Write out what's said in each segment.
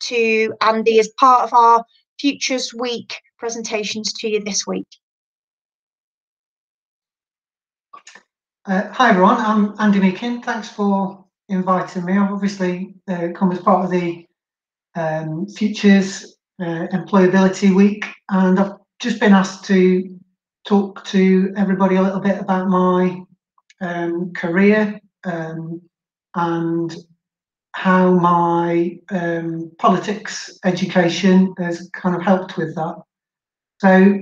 to Andy as part of our Futures Week presentations to you this week. Hi everyone, I'm Andy Meakin. Thanks for inviting me. I've obviously come as part of the Futures Employability Week, and I've just been asked to talk to everybody a little bit about my career and how my politics education has kind of helped with that. So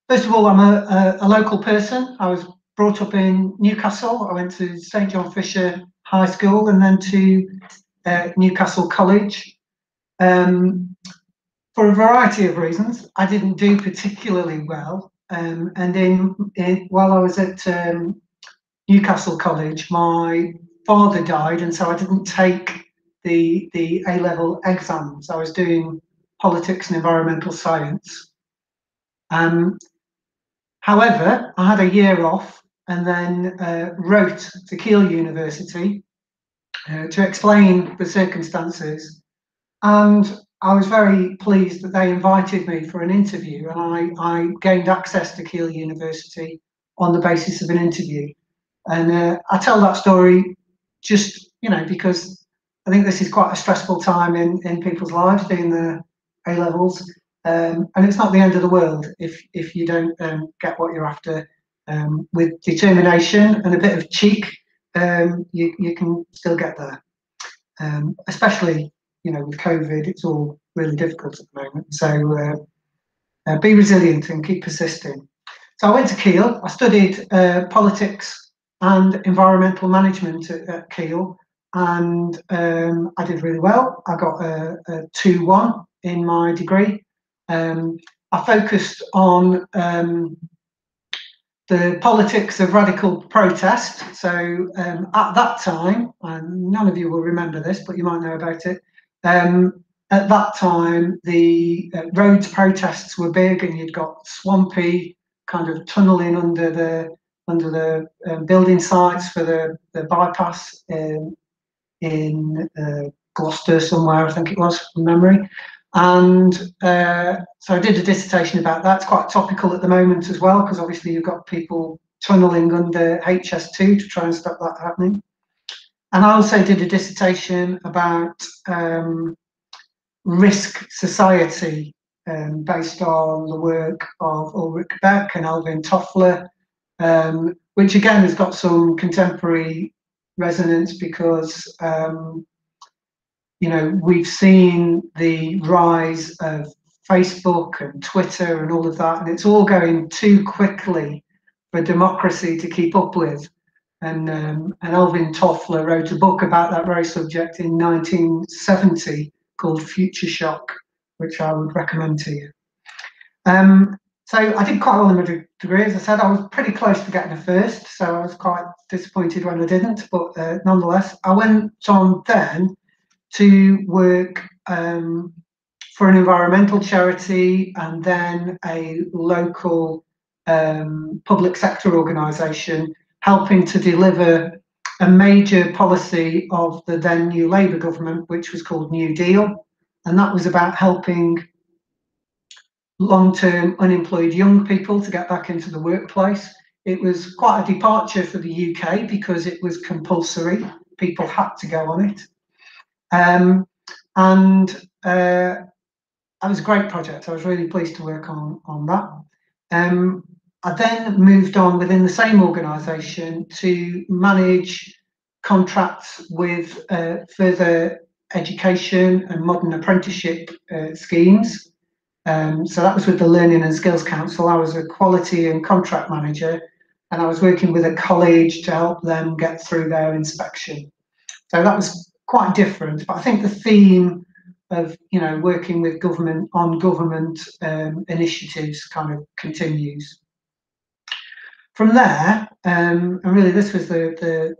first of all, I'm a local person. I was brought up in Newcastle. I went to St John Fisher High School and then to Newcastle College. For a variety of reasons, I didn't do particularly well. And while I was at Newcastle College, my father died, and so I didn't take the A-level exams. I was doing politics and environmental science. However, I had a year off and then wrote to Keele University to explain the circumstances, and I was very pleased that they invited me for an interview, and I gained access to Keele University on the basis of an interview. And I tell that story just, because I think this is quite a stressful time in people's lives, doing the A-levels, and it's not the end of the world if you don't get what you're after. With determination and a bit of cheek, you can still get there. Especially, with COVID, it's all really difficult at the moment. So be resilient and keep persisting. So I went to Keele. I studied politics and environmental management at Keele, and I did really well. I got a 2-1 in my degree. I focused on the politics of radical protest. So at that time, and none of you will remember this, but you might know about it. At that time, the roads protests were big, and you'd got swampy kind of tunnelling under the building sites for the bypass in Gloucester somewhere, I think it was, from memory. And so I did a dissertation about that. It's quite topical at the moment as well, because obviously you've got people tunnelling under HS2 to try and stop that happening. And I also did a dissertation about risk society based on the work of Ulrich Beck and Alvin Toffler, which again has got some contemporary resonance because we've seen the rise of Facebook and Twitter and all of that, and it's all going too quickly for democracy to keep up with. And Alvin Toffler wrote a book about that very subject in 1970 called Future Shock, which I would recommend to you. So I did quite well in my degree. As I said, I was pretty close to getting a first, so I was quite disappointed when I didn't, but nonetheless, I went on then to work for an environmental charity and then a local public sector organisation, helping to deliver a major policy of the then new Labour government, which was called New Deal. And that was about helping long-term unemployed young people to get back into the workplace. It was quite a departure for the UK because it was compulsory. People had to go on it. And that was a great project. I was really pleased to work on that. I then moved on within the same organisation to manage contracts with further education and modern apprenticeship schemes. So that was with the Learning and Skills Council. I was a quality and contract manager, and I was working with a college to help them get through their inspection. So that was quite different, but I think the theme of working with government on government initiatives kind of continues. From there, and really this was the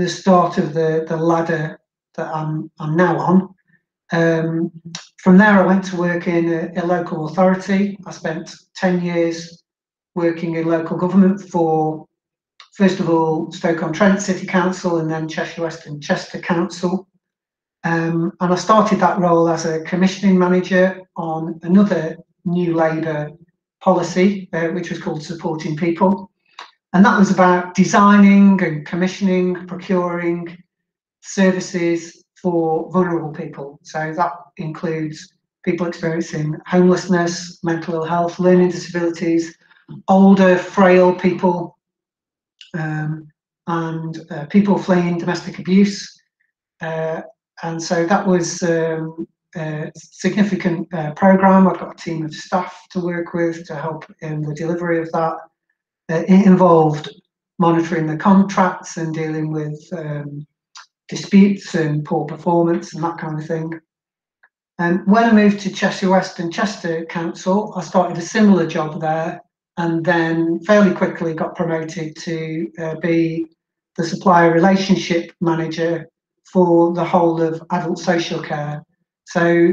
start of the ladder that I'm now on. From there, I went to work in a local authority. I spent 10 years working in local government for, first of all, Stoke-on-Trent City Council and then Cheshire West and Chester Council. And I started that role as a commissioning manager on another New Labour policy, which was called Supporting People. And that was about designing and commissioning, procuring services for vulnerable people. So that includes people experiencing homelessness, mental ill health, learning disabilities, older, frail people, and people fleeing domestic abuse. And so that was a significant program. I've got a team of staff to work with to help in the delivery of that. It involved monitoring the contracts and dealing with disputes and poor performance and that kind of thing. And when I moved to Cheshire West and Chester Council, I started a similar job there, and then fairly quickly got promoted to be the supplier relationship manager for the whole of adult social care. So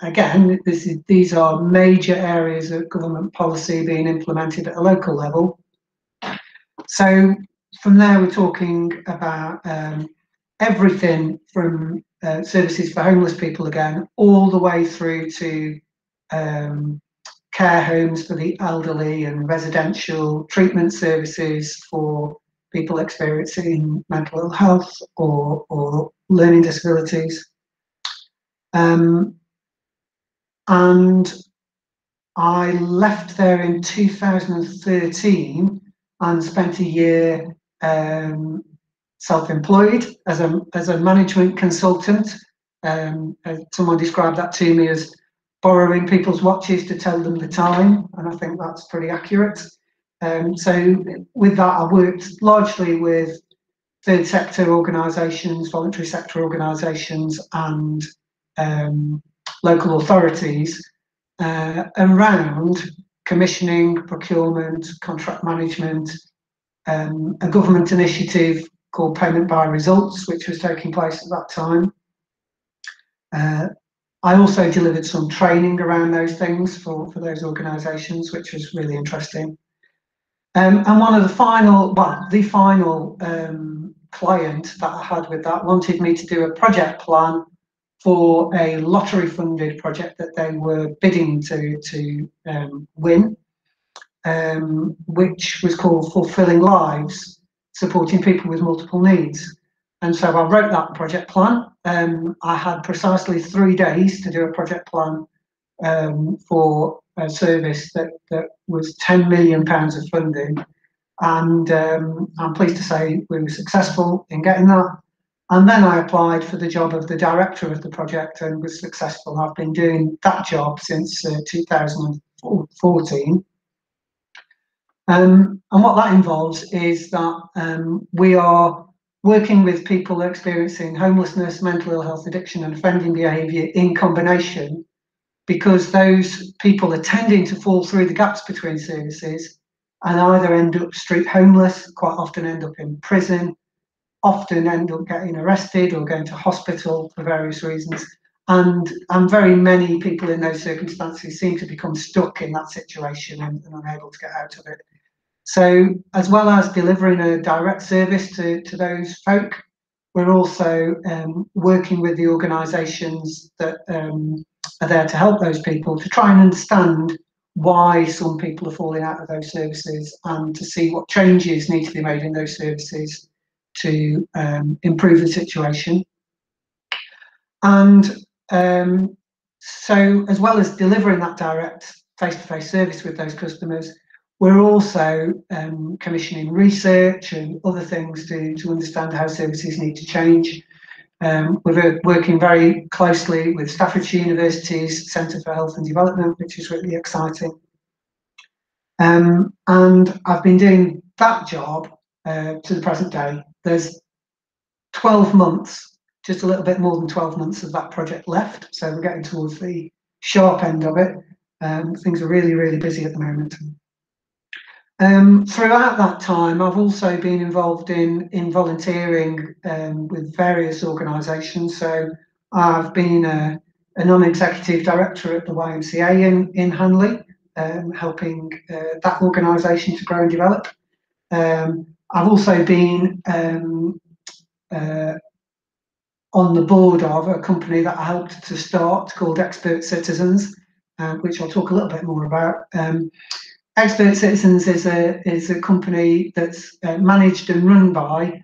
again, these are major areas of government policy being implemented at a local level. So from there, we're talking about everything from services for homeless people again, all the way through to care homes for the elderly and residential treatment services for people experiencing mental ill health or learning disabilities. And I left there in 2013 and spent a year self-employed as a management consultant. Someone described that to me as borrowing people's watches to tell them the time, and I think that's pretty accurate. So with that, I worked largely with third sector organisations, voluntary sector organisations, and local authorities around commissioning, procurement, contract management, a government initiative called Payment by Results, which was taking place at that time. I also delivered some training around those things for those organisations, which was really interesting. And one of the final client that I had with that wanted me to do a project plan for a lottery-funded project that they were bidding to win, which was called Fulfilling Lives, Supporting People with Multiple Needs. And so I wrote that project plan. I had precisely 3 days to do a project plan for a service that was £10 million of funding. And I'm pleased to say we were successful in getting that. And then I applied for the job of the director of the project and was successful. I've been doing that job since 2014. And what that involves is that we are working with people experiencing homelessness, mental ill health, addiction and offending behaviour in combination, because those people are tending to fall through the gaps between services and either end up street homeless, quite often end up in prison, often end up getting arrested or going to hospital for various reasons. And very many people in those circumstances seem to become stuck in that situation and unable to get out of it. So as well as delivering a direct service to those folk, we're also working with the organisations that are there to help those people to try and understand why some people are falling out of those services and to see what changes need to be made in those services to improve the situation. And so as well as delivering that direct face-to-face service with those customers, we're also commissioning research and other things to understand how services need to change. We're working very closely with Staffordshire University's Centre for Health and Development, which is really exciting. And I've been doing that job to the present day. There's 12 months, just a little bit more than 12 months of that project left. So we're getting towards the sharp end of it. Things are really, really busy at the moment. Throughout that time, I've also been involved in volunteering with various organisations. So I've been a non-executive director at the YMCA in Hanley, helping that organisation to grow and develop. I've also been on the board of a company that I helped to start called Expert Citizens, which I'll talk a little bit more about. Expert Citizens is a company that's managed and run by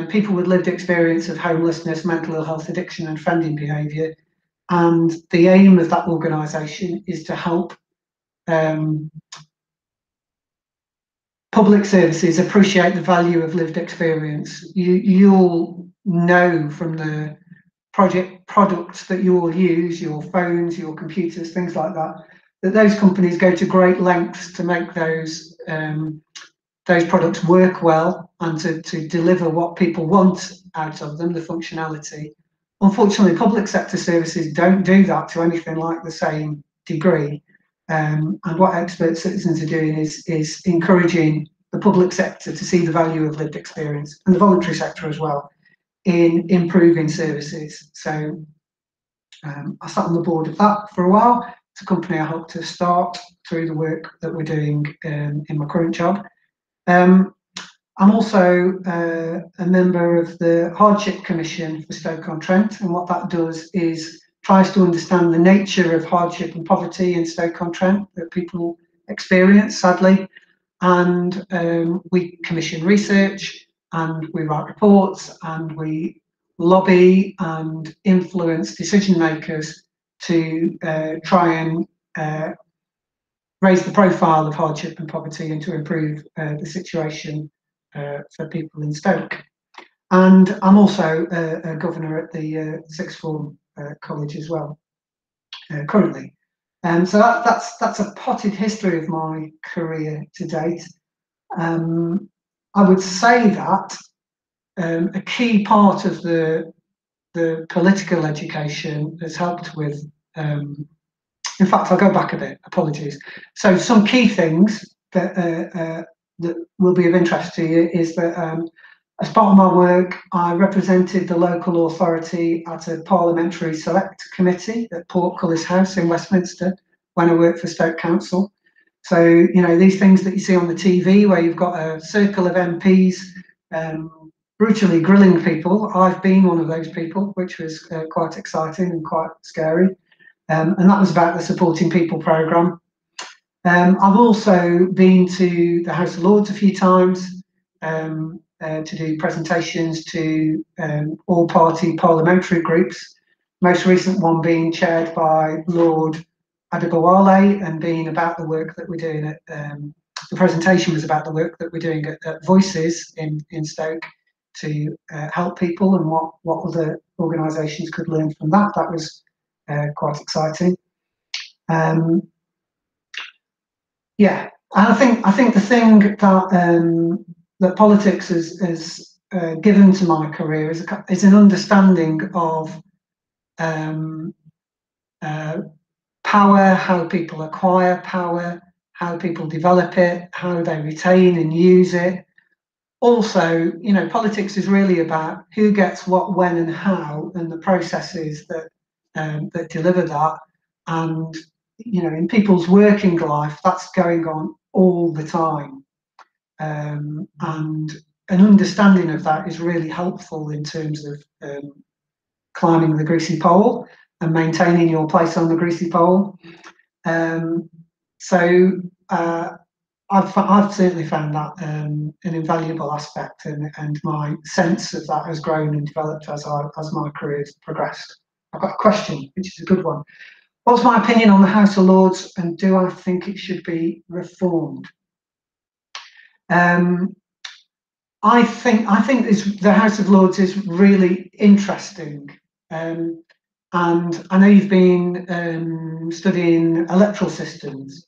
people with lived experience of homelessness, mental health, addiction and offending behaviour. And the aim of that organisation is to help public services appreciate the value of lived experience. You'll know from the products that you all use, your phones, your computers, things like that, that those companies go to great lengths to make those products work well and to deliver what people want out of them, the functionality. Unfortunately, public sector services don't do that to anything like the same degree. And what Expert Citizens are doing is encouraging the public sector to see the value of lived experience, and the voluntary sector as well, in improving services. So I sat on the board of that for a while. It's a company I hope to start through the work that we're doing in my current job. I'm also a member of the Hardship Commission for Stoke-on-Trent, and what that does is tries to understand the nature of hardship and poverty in Stoke-on-Trent that people experience, sadly. And we commission research, and we write reports, and we lobby and influence decision makers to try and raise the profile of hardship and poverty and to improve the situation for people in Stoke. And I'm also a governor at the Sixth Form College as well, currently. So that's a potted history of my career to date. I would say that a key part of the political education has helped with. In fact, I'll go back a bit. Apologies. So some key things that will be of interest to you is that as part of my work, I represented the local authority at a parliamentary select committee at Portcullis House in Westminster when I worked for Stoke Council. So, you know, these things that you see on the TV where you've got a circle of MPs brutally grilling people. I've been one of those people, which was quite exciting and quite scary. And that was about the Supporting People programme. I've also been to the House of Lords a few times to do presentations to all party parliamentary groups. Most recent one being chaired by Lord Adebowale and being about the work that we're doing at, the presentation was about the work that we're doing at Voices in Stoke to help people and what other organisations could learn from that. That was quite exciting. Yeah, and I think the thing that that politics has given to my career is an understanding of power, how people acquire power, how people develop it, how they retain and use it. Also, you know, politics is really about who gets what, when, and how, and the processes that that deliver that. And you know, in people's working life, that's going on all the time. And an understanding of that is really helpful in terms of climbing the greasy pole and maintaining your place on the greasy pole. I've certainly found that an invaluable aspect, and my sense of that has grown and developed as my career has progressed. I've got a question, which is a good one. What's my opinion on the House of Lords, and do I think it should be reformed? I think the House of Lords is really interesting, and I know you've been studying electoral systems,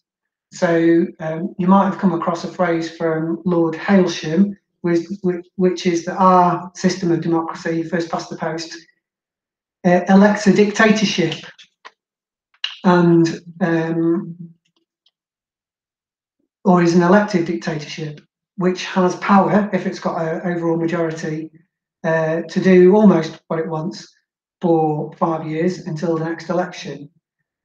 so you might have come across a phrase from Lord Hailsham, which is that our system of democracy, first past the post, elects a dictatorship, and or is an elected dictatorship, which has power, if it's got an overall majority, to do almost what it wants for 5 years until the next election.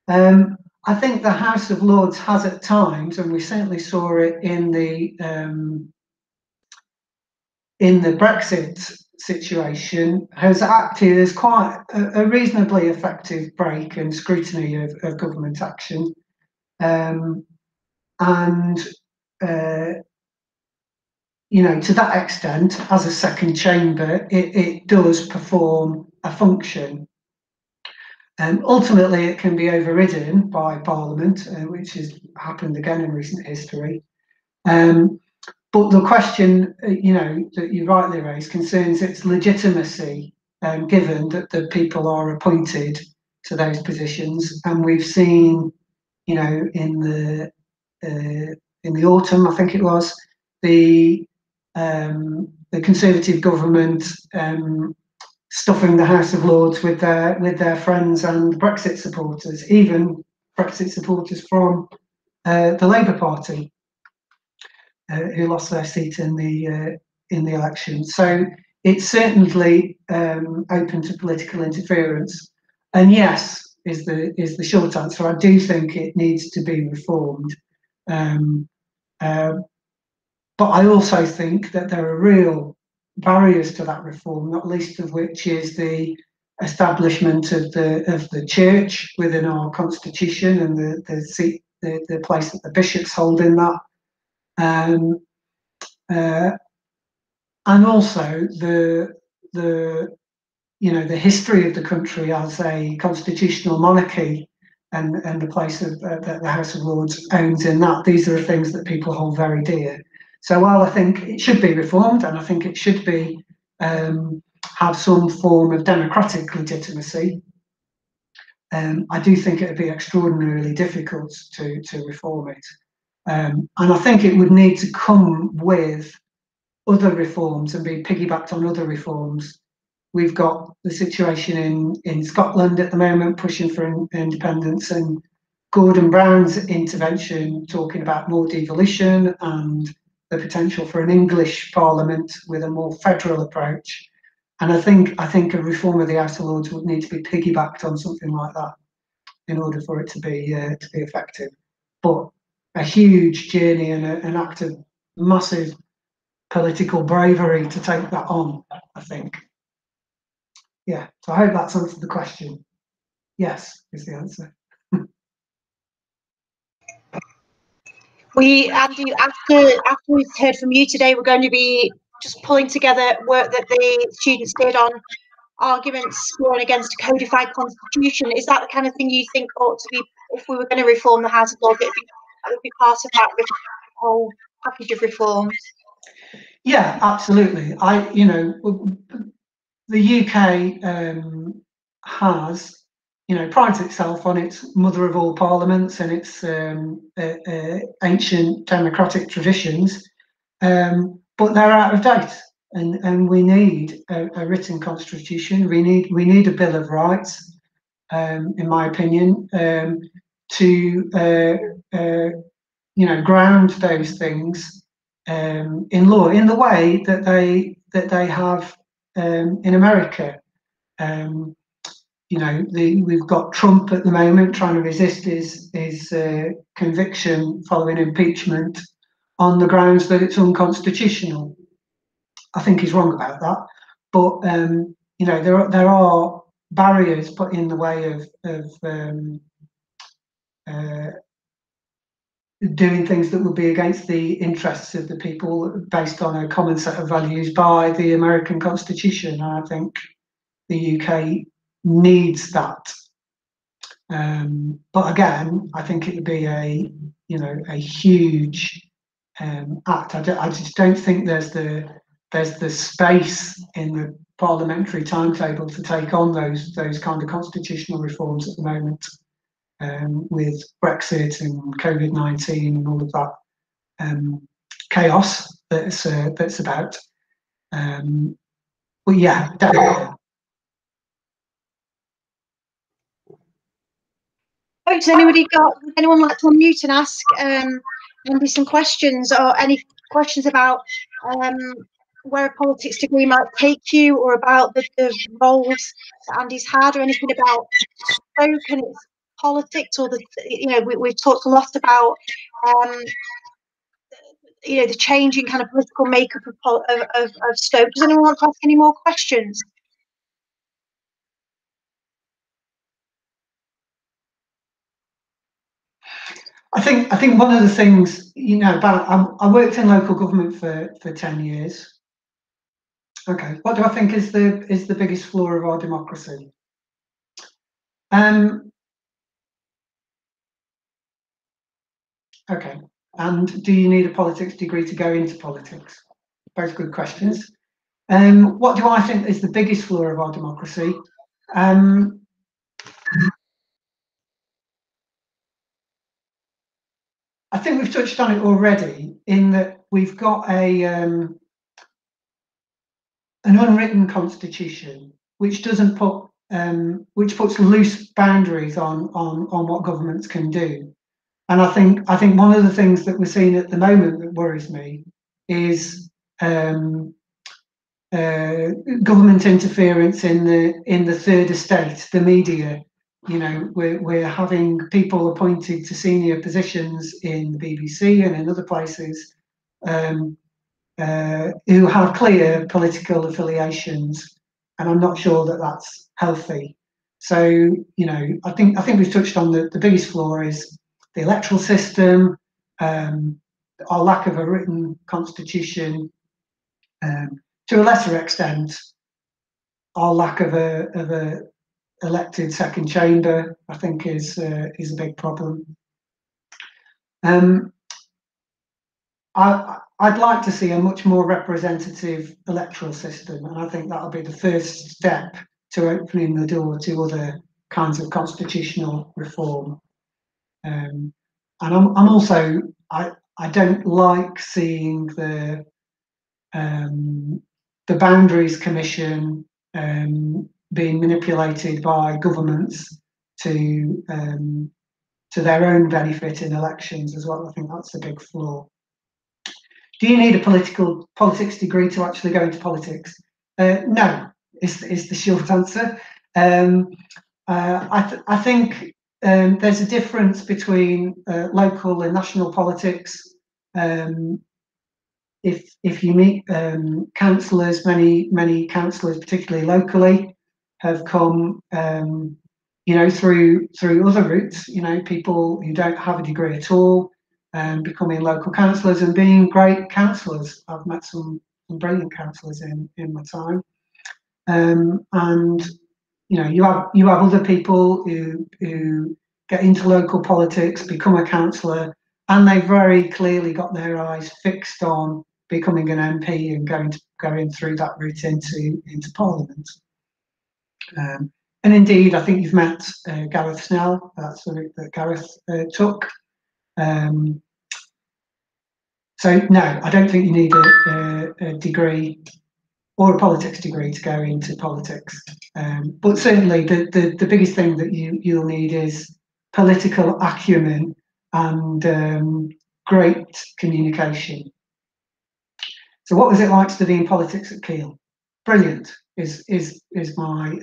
I think the House of Lords has at times, and we certainly saw it in the Brexit situation has acted as quite a reasonably effective brake and scrutiny of government action. And you know, to that extent, as a second chamber, it does perform a function. Ultimately, it can be overridden by Parliament, which has happened again in recent history. But the question, you know, that you rightly raised concerns its legitimacy, given that the people are appointed to those positions, and we've seen, you know, in the autumn, I think it was, the Conservative government stuffing the House of Lords with their friends and Brexit supporters, even Brexit supporters from the Labour Party, who lost their seat in the election. So it's certainly open to political interference. And yes, is the short answer. I do think it needs to be reformed. But I also think that there are real barriers to that reform, not least of which is the establishment of the church within our constitution and the place that the bishops hold in that. And also the you know, the history of the country as a constitutional monarchy and the place that the House of Lords owns in that. These are the things that people hold very dear. So while I think it should be reformed, and I think it should be have some form of democratic legitimacy, I do think it would be extraordinarily difficult to reform it. And I think it would need to come with other reforms and be piggybacked on other reforms. We've got the situation in Scotland at the moment, pushing for independence, and Gordon Brown's intervention talking about more devolution and the potential for an English Parliament with a more federal approach. And I think a reform of the House of Lords would need to be piggybacked on something like that in order for it to be effective. But a huge journey and an act of massive political bravery to take that on, I think. Yeah, so I hope that's answered the question. Yes, is the answer. Andy, after we've heard from you today, we're going to be just pulling together work that the students did on arguments for and against a codified constitution. Is that the kind of thing you think ought to be, if we were going to reform the House of Lords, that would be part of that whole package of reforms? Yeah, absolutely. You know, the UK has, you know, prides itself on its mother of all parliaments and its ancient democratic traditions, but they're out of date, and we need a written constitution. We need a Bill of Rights, in my opinion, to you know, ground those things in law in the way that they have in America. You know, we've got Trump at the moment trying to resist his conviction following impeachment on the grounds that it's unconstitutional. I think he's wrong about that, but you know, there are barriers put in the way of doing things that would be against the interests of the people based on a common set of values by the American Constitution. And I think the UK needs that. But again, I think it would be a huge act. I just don't think there's the space in the parliamentary timetable to take on those kind of constitutional reforms at the moment. With Brexit and COVID-19 and all of that chaos that's about. But yeah, definitely. Has anyone like to unmute and ask Andy some questions, or any questions about where a politics degree might take you, or about the roles that Andy's had, or anything about Stoke and its politics, or we've talked a lot about the changing kind of political makeup of Stoke. Does anyone want to ask any more questions? I think one of the things, about I worked in local government for 10 years. Okay, what do I think is the biggest flaw of our democracy? Okay, and do you need a politics degree to go into politics? Both good questions. What do I think is the biggest flaw of our democracy? I think we've touched on it already, in that we've got an unwritten constitution which doesn't put which puts loose boundaries on what governments can do. And I think one of the things that we're seeing at the moment that worries me is government interference in the third estate, the media. We're having people appointed to senior positions in the BBC and in other places who have clear political affiliations, and I'm not sure that that's healthy. So, I think we've touched on the biggest flaw is the electoral system, our lack of a written constitution, to a lesser extent, our lack of a elected second chamber, I think, is a big problem. I'd like to see a much more representative electoral system, and I think that'll be the first step to opening the door to other kinds of constitutional reform. And I'm also, I don't like seeing the Boundaries Commission being manipulated by governments to their own benefit in elections as well. I think that's a big flaw. Do you need a politics degree to actually go into politics? No, is the short answer. I think there's a difference between local and national politics. If you meet councillors, many councillors, particularly locally, have come through other routes. People who don't have a degree at all, becoming local councillors and being great councillors. I've met some brilliant councillors in my time, and you have other people who get into local politics, become a councillor, and they've very clearly got their eyes fixed on becoming an MP and going through that route into Parliament. And indeed, I think you've met Gareth Snell. That's the route that Gareth took. So no, I don't think you need a degree or a politics degree to go into politics. But certainly, the biggest thing that you'll need is political acumen and great communication. So, what was it like studying politics at Keele? Brilliant is my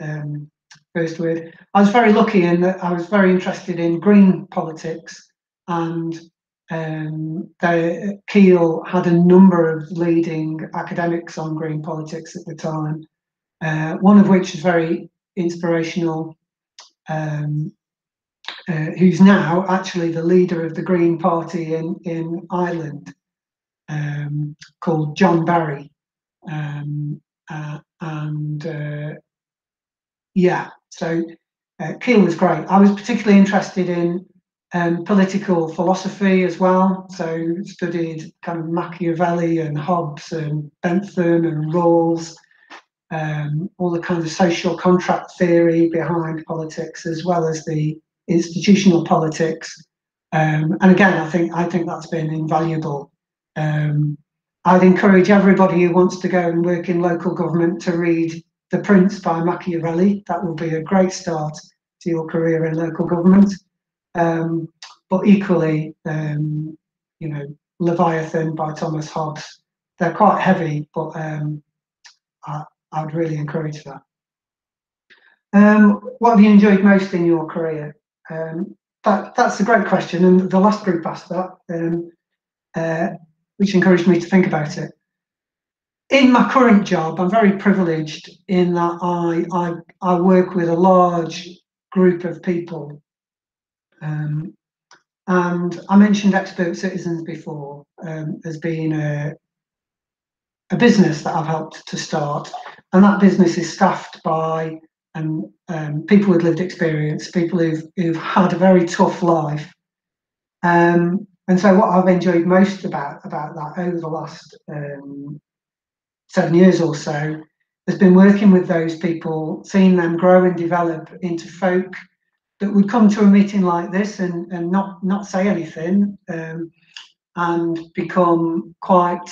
first word. I was very lucky in that I was very interested in green politics, and Keele had a number of leading academics on green politics at the time, one of which is very inspirational, who's now actually the leader of the Green Party in Ireland, called John Barry. So Keele was great. I was particularly interested in political philosophy as well. So studied kind of Machiavelli and Hobbes and Bentham and Rawls, all the kind of social contract theory behind politics, as well as the institutional politics. And again, I think that's been invaluable. I'd encourage everybody who wants to go and work in local government to read The Prince by Machiavelli. That will be a great start to your career in local government. But equally, Leviathan by Thomas Hobbes. They're quite heavy, but I would really encourage that. What have you enjoyed most in your career? That's a great question, and the last group asked that. which encouraged me to think about it. In my current job, I'm very privileged in that I work with a large group of people. And I mentioned Expert Citizens before as being a business that I've helped to start. And that business is staffed by people with lived experience, people who've had a very tough life. And so what I've enjoyed most about that over the last 7 years or so has been working with those people, seeing them grow and develop into folk that would come to a meeting like this and not say anything, and become quite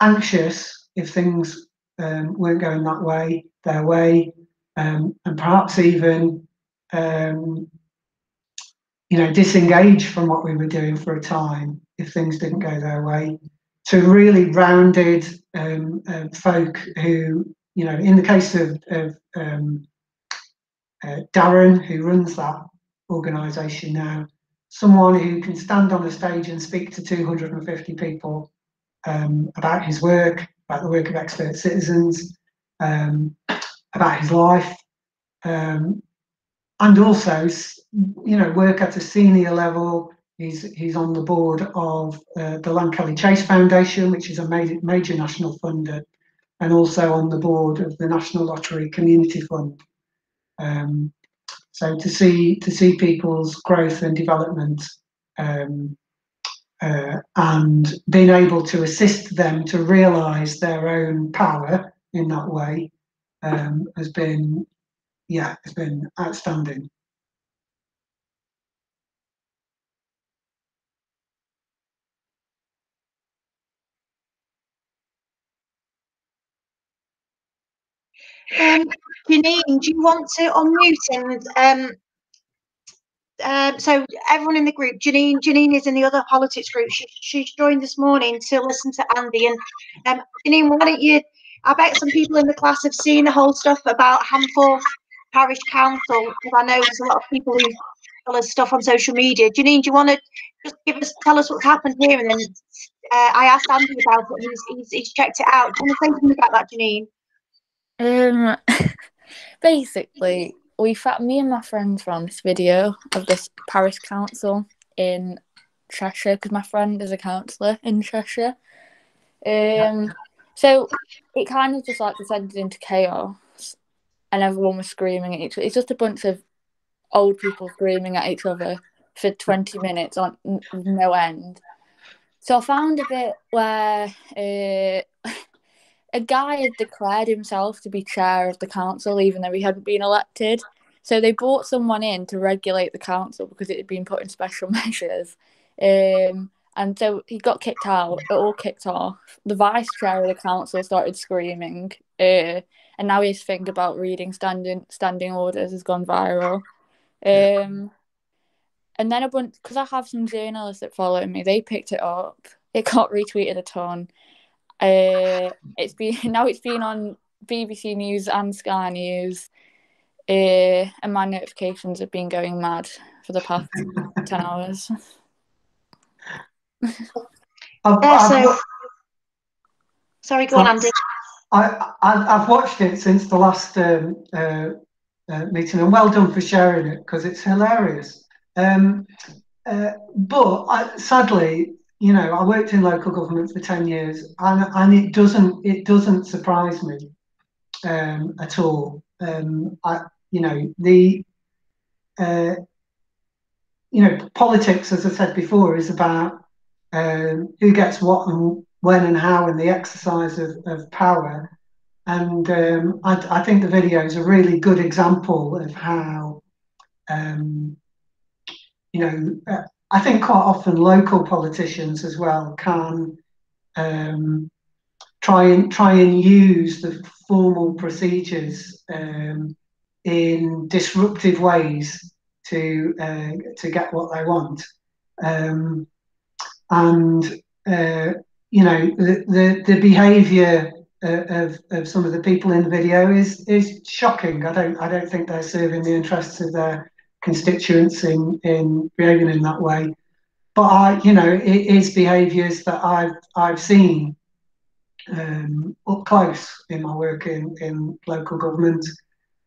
anxious if things weren't going their way, and perhaps even disengage from what we were doing for a time if things didn't go their way, to really rounded folk who, in the case of Darren, who runs that organisation now, someone who can stand on a stage and speak to 250 people about his work, about the work of Expert Citizens, about his life, and also, work at a senior level. He's on the board of the Lankelly Chase Foundation, which is a major national funder, and also on the board of the National Lottery Community Fund. So to see people's growth and development, and being able to assist them to realise their own power in that way, has been outstanding. Janine, do you want to unmute and so everyone in the group, Janine is in the other politics group. She's joined this morning to listen to Andy. And Janine, why don't you? I bet some people in the class have seen the whole stuff about Hamforth Parish Council, because I know there's a lot of people who follow stuff on social media. Janine, do you want to just tell us what's happened here? And then I asked Andy about it, and he's checked it out. Do you want to say something about that, Janine? Basically, me and my friends found this video of this parish council in Cheshire, because my friend is a councillor in Cheshire. So it kind of just descended into chaos, and everyone was screaming at each other. It's just a bunch of old people screaming at each other for 20 minutes on no end. So I found a bit where a guy had declared himself to be chair of the council, even though he hadn't been elected. So they brought someone in to regulate the council because it had been put in special measures. And so he got kicked out. It all kicked off. The vice chair of the council started screaming. And now his thing about reading standing orders has gone viral. And then because I have some journalists that follow me, they picked it up. It got retweeted a ton. It's been on BBC News and Sky News, and my notifications have been going mad for the past 10 hours. Sorry, go on, Andy. I've watched it since the last meeting, and well done for sharing it, because it's hilarious. But sadly, I worked in local government for 10 years, and it doesn't surprise me at all. Politics, as I said before, is about who gets what and when and how, and the exercise of power. And I think the video is a really good example of how, I think quite often local politicians as well can try and use the formal procedures in disruptive ways to get what they want. The behaviour of some of the people in the video is shocking. I don't think they're serving the interests of their constituents in behaving in that way. but it is behaviours that I've seen up close in my work in local government.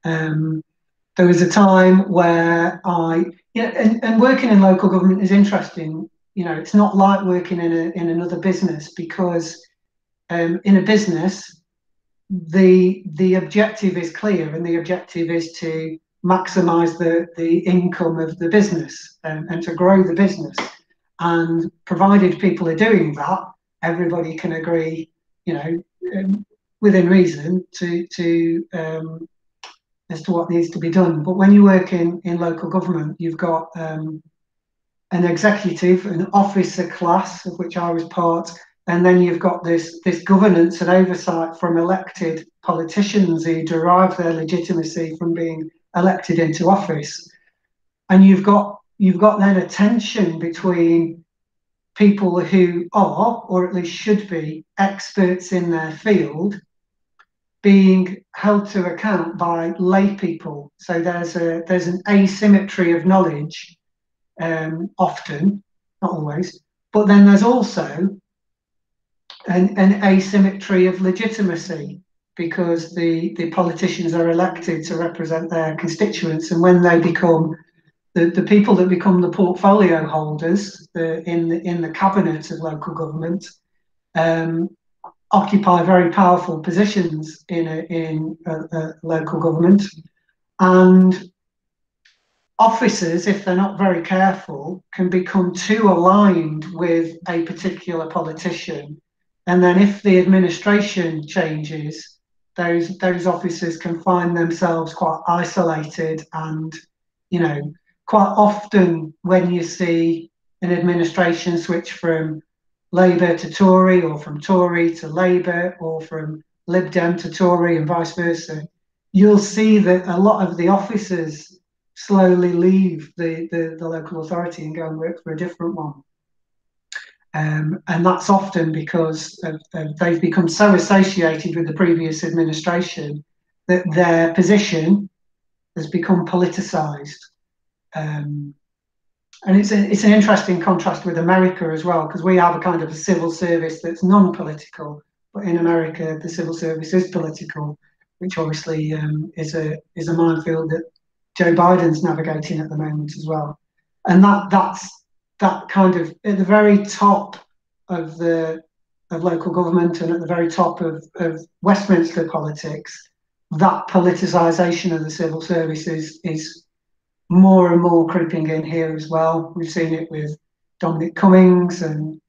There was a time where and working in local government is interesting. It's not like working in another business, because in a business, the objective is clear, and the objective is to maximise the income of the business, and to grow the business. And provided people are doing that, everybody can agree, within reason, to as to what needs to be done. But when you work in local government, you've got an executive, an officer class, of which I was part, and then you've got this governance and oversight from elected politicians who derive their legitimacy from being elected into office. And you've got then a tension between people who are, or at least should be, experts in their field, being held to account by lay people. So there's an asymmetry of knowledge, often, not always, but then there's also an asymmetry of legitimacy, because the politicians are elected to represent their constituents, and when they become the people that become the portfolio holders in the cabinet of local government, occupy very powerful positions in a local government, and officers, if they're not very careful, can become too aligned with a particular politician, and then if the administration changes, those officers can find themselves quite isolated. And quite often when you see an administration switch from Labour to Tory, or from Tory to Labour, or from Lib Dem to Tory, and vice versa, you'll see that a lot of the officers slowly leave the local authority and go and work for a different one. And that's often because they've become so associated with the previous administration that their position has become politicised. And it's an interesting contrast with America as well, because we have a kind of a civil service that's non-political, but in America the civil service is political, which obviously is a minefield that Joe Biden's navigating at the moment as well. And that's that kind of at the very top of local government, and at the very top of Westminster politics, that politicisation of the civil service is more and more creeping in here as well. We've seen it with Dominic Cummings, and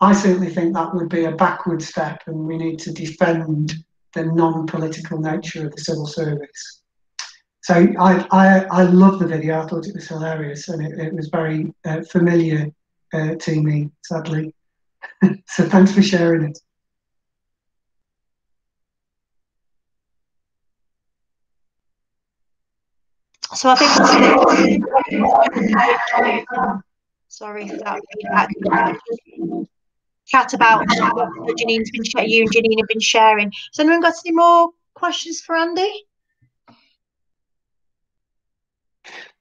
I certainly think that would be a backward step, and we need to defend the non-political nature of the civil service. So I love the video. I thought it was hilarious, and it was very familiar to me, sadly. So thanks for sharing it. So I think sorry for that feedback. Chat about what Janine's been you and Janine have been sharing. Has anyone got any more questions for Andy?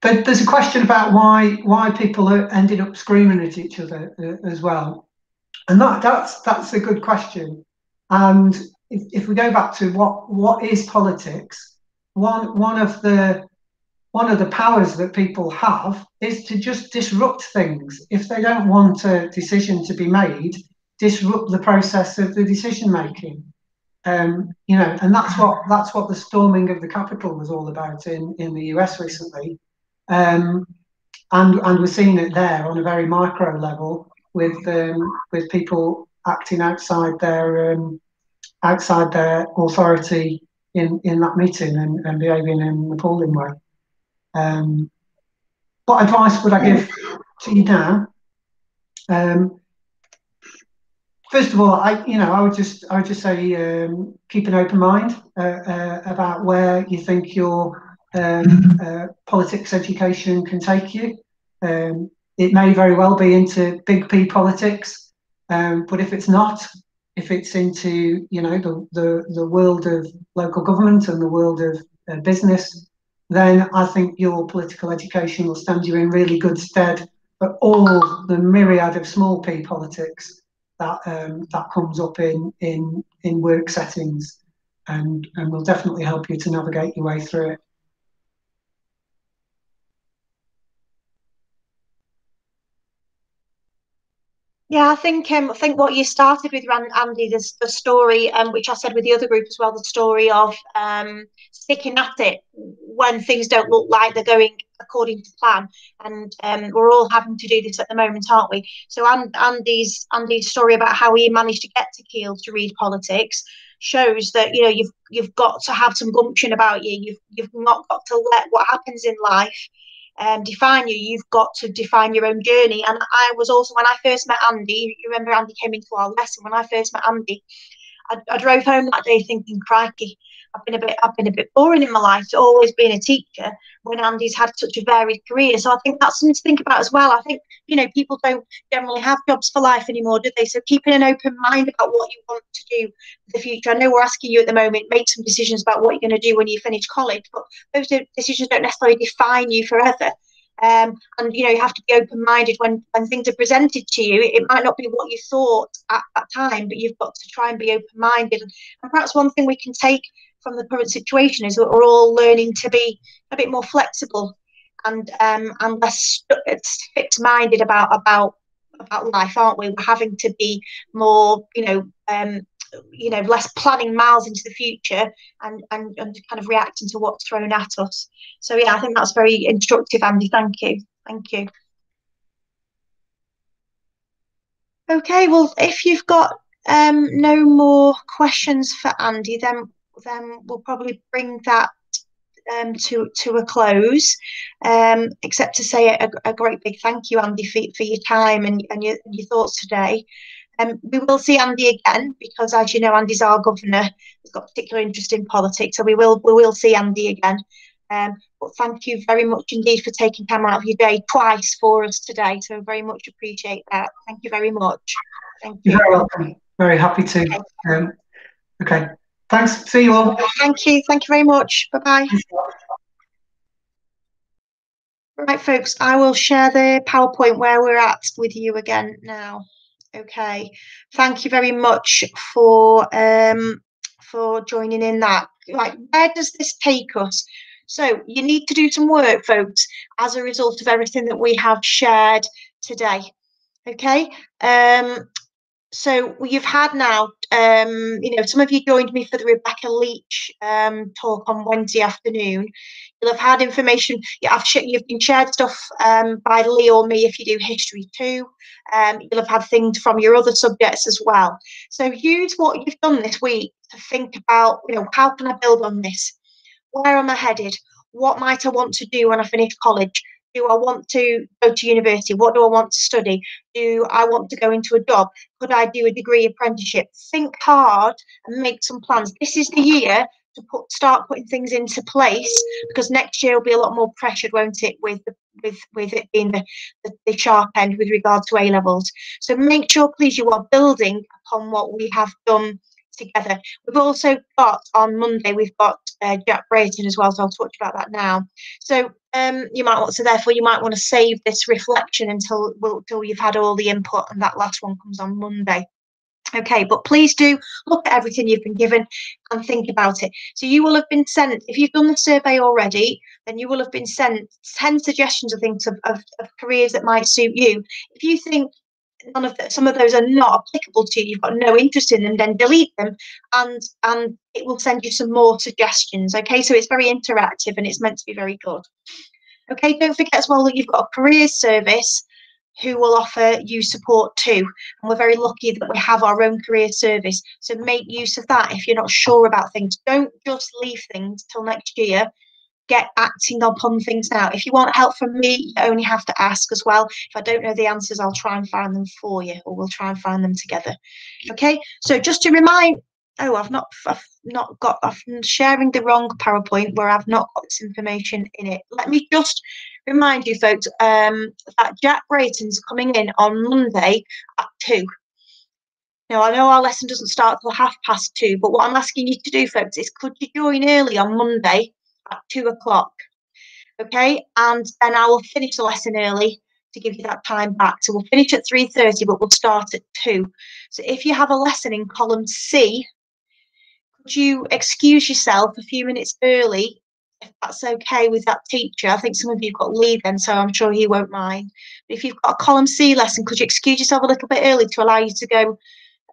There's a question about why people ended up screaming at each other as well, and that's a good question. And if we go back to what is politics, one of the powers that people have is to just disrupt things. If they don't want a decision to be made, disrupt the process of the decision making. And that's what the storming of the Capitol was all about in the US recently. And we're seeing it there on a very micro level with people acting outside their authority in that meeting, and behaving in an appalling way. What advice would I give to you now? First of all, I would just say keep an open mind about where you think your politics education can take you. It may very well be into big P politics, but if it's not, if it's into the world of local government and the world of business, then I think your political education will stand you in really good stead but all the myriad of small p politics that that comes up in work settings, and will definitely help you to navigate your way through it. Yeah, I think what you started with, Andy, the story, which I said with the other group as well, the story of sticking at it when things don't look like they're going according to plan, and we're all having to do this at the moment, aren't we? So Andy's story about how he managed to get to Keele to read politics shows that, you know, you've got to have some gumption about you. You've not got to let what happens in life define you. You've got to define your own journey. And I was also, when I first met Andy, you remember Andy came into our lesson. When I first met Andy, I drove home that day thinking, crikey, I've been a bit boring in my life. It's always been a teacher when Andy's had such a varied career. So I think that's something to think about as well. I think, you know, people don't generally have jobs for life anymore, do they? So keeping an open mind about what you want to do for the future. I know we're asking you at the moment, make some decisions about what you're going to do when you finish college, but those decisions don't necessarily define you forever. And you know, you have to be open-minded when things are presented to you. It might not be what you thought at that time, but you've got to try and be open-minded. And perhaps one thing we can take from the current situation is that we're all learning to be a bit more flexible and less fixed-minded about life, aren't we? We're having to be more, less planning miles into the future and kind of reacting to what's thrown at us. So yeah, I think that's very instructive, Andy. Thank you. Okay, well, if you've got no more questions for Andy, then we'll probably bring that to a close, except to say a great big thank you, Andy, for your time and your thoughts today. We will see Andy again because, as you know, Andy's our governor. He's got particular interest in politics, so we will see Andy again. But thank you very much indeed for taking time out of your day twice for us today. So very much appreciate that. Thank you very much. Thank you. You're very welcome. Very happy to. Okay. Thanks. See you all. Thank you. Thank you very much. Bye-bye. Right, folks, I will share the PowerPoint where we're at with you again now. Okay. Thank you very much for joining in that. Right, where does this take us? So you need to do some work, folks, as a result of everything that we have shared today. Okay. So you've had now, some of you joined me for the Rebecca Leach talk on Wednesday afternoon. You'll have had information. You've been shared stuff by Lee or me if you do history too. You'll have had things from your other subjects as well. So use what you've done this week to think about, how can I build on this? Where am I headed? What might I want to do when I finish college? Do I want to go to university? What do I want to study? Do I want to go into a job? Could I do a degree apprenticeship? Think hard and make some plans. This is the year to start putting things into place, because next year will be a lot more pressured, won't it, with it being the sharp end with regard to A levels. So make sure, please, you are building upon what we have done together. We've also got on Monday, we've got Jack Brayton as well, so I'll talk about that now. So you might want to save this reflection until you've had all the input, and that last one comes on Monday. Okay, but please do look at everything you've been given and think about it. So you will have been sent, if you've done the survey already, then you will have been sent 10 suggestions, I think, of careers that might suit you. If you think some of those are not applicable to you, you've got no interest in them, then delete them, and it will send you some more suggestions. Okay, so it's very interactive and it's meant to be very good. Okay, don't forget as well that you've got a careers service who will offer you support too, and we're very lucky that we have our own career service, so make use of that. If you're not sure about things, don't just leave things till next year. Get acting upon things now. If you want help from me, you only have to ask as well. If I don't know the answers, I'll try and find them for you, or we'll try and find them together. Okay, so just to remind, I'm sharing the wrong PowerPoint where I've not got this information in it. Let me just remind you, folks, that Jack Brayton's coming in on Monday at 2. Now, I know our lesson doesn't start till 2:30, but what I'm asking you to do, folks, is could you join early on Monday at 2 o'clock? Okay, and then I will finish the lesson early to give you that time back. So we'll finish at 3:30, but we'll start at 2. So if you have a lesson in column C, could you excuse yourself a few minutes early, if that's okay with that teacher? I think some of you have got leave then, so I'm sure he won't mind. But if you've got a column C lesson, could you excuse yourself a little bit early to allow you to go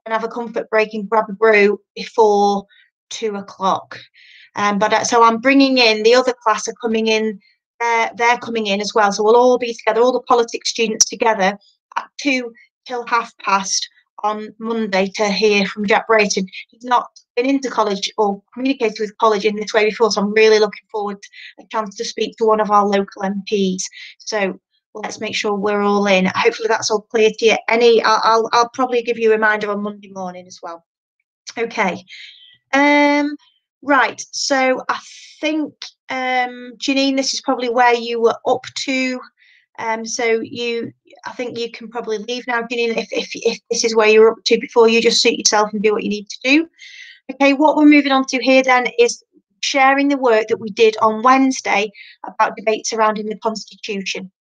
and have a comfort break and grab a brew before 2 o'clock? So I'm bringing in the other class are coming in. They're coming in as well. So we'll all be together, all the politics students together at 2 till past on Monday to hear from Jack Brayton. He's not been into college or communicated with college in this way before, so I'm really looking forward to a chance to speak to one of our local MPs. So let's make sure we're all in. Hopefully that's all clear to you. I'll probably give you a reminder on Monday morning as well. Okay. Right. So I think Janine, this is probably where you were up to. So I think you can probably leave now, Janine, if this is where you're up to before you just suit yourself and do what you need to do. Okay, what we're moving on to here then is sharing the work that we did on Wednesday about debates surrounding the Constitution.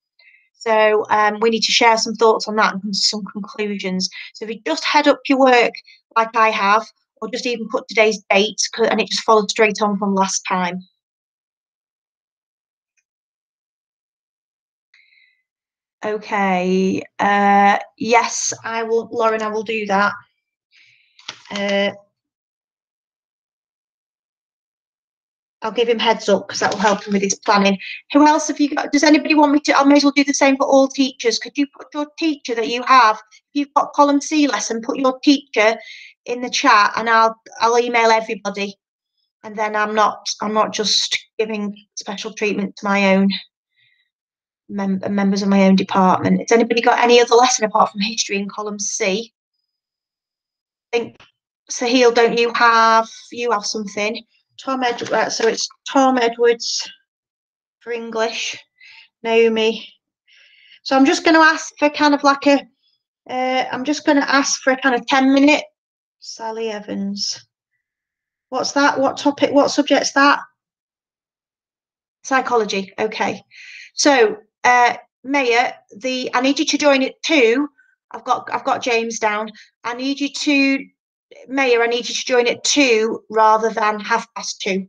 So we need to share some thoughts on that and some conclusions. So if you just head up your work like I have, or just even put today's date, and it just follows straight on from last time. Okay, yes, I will, Lauren, I will do that. I'll give him heads up because that will help him with his planning. Who else have you got? Does anybody want me to? I may as well do the same for all teachers. Could you put your teacher that you have? If you've got column C lesson, put your teacher in the chat, and I'll email everybody. And then I'm not just giving special treatment to my own members of my own department. Has anybody got any other lesson apart from history in column C? I think Sahil, don't you have something? Tom Edwards, so it's Tom Edwards for English, Naomi. So I'm just going to ask for kind of like a, I'm just going to ask for a kind of 10-minute. Sally Evans. What's that? What topic? What subject's that? Psychology. Okay. So, Maya, I need you to join at 2. I've got James down. I need you to join at 2 rather than 2:30.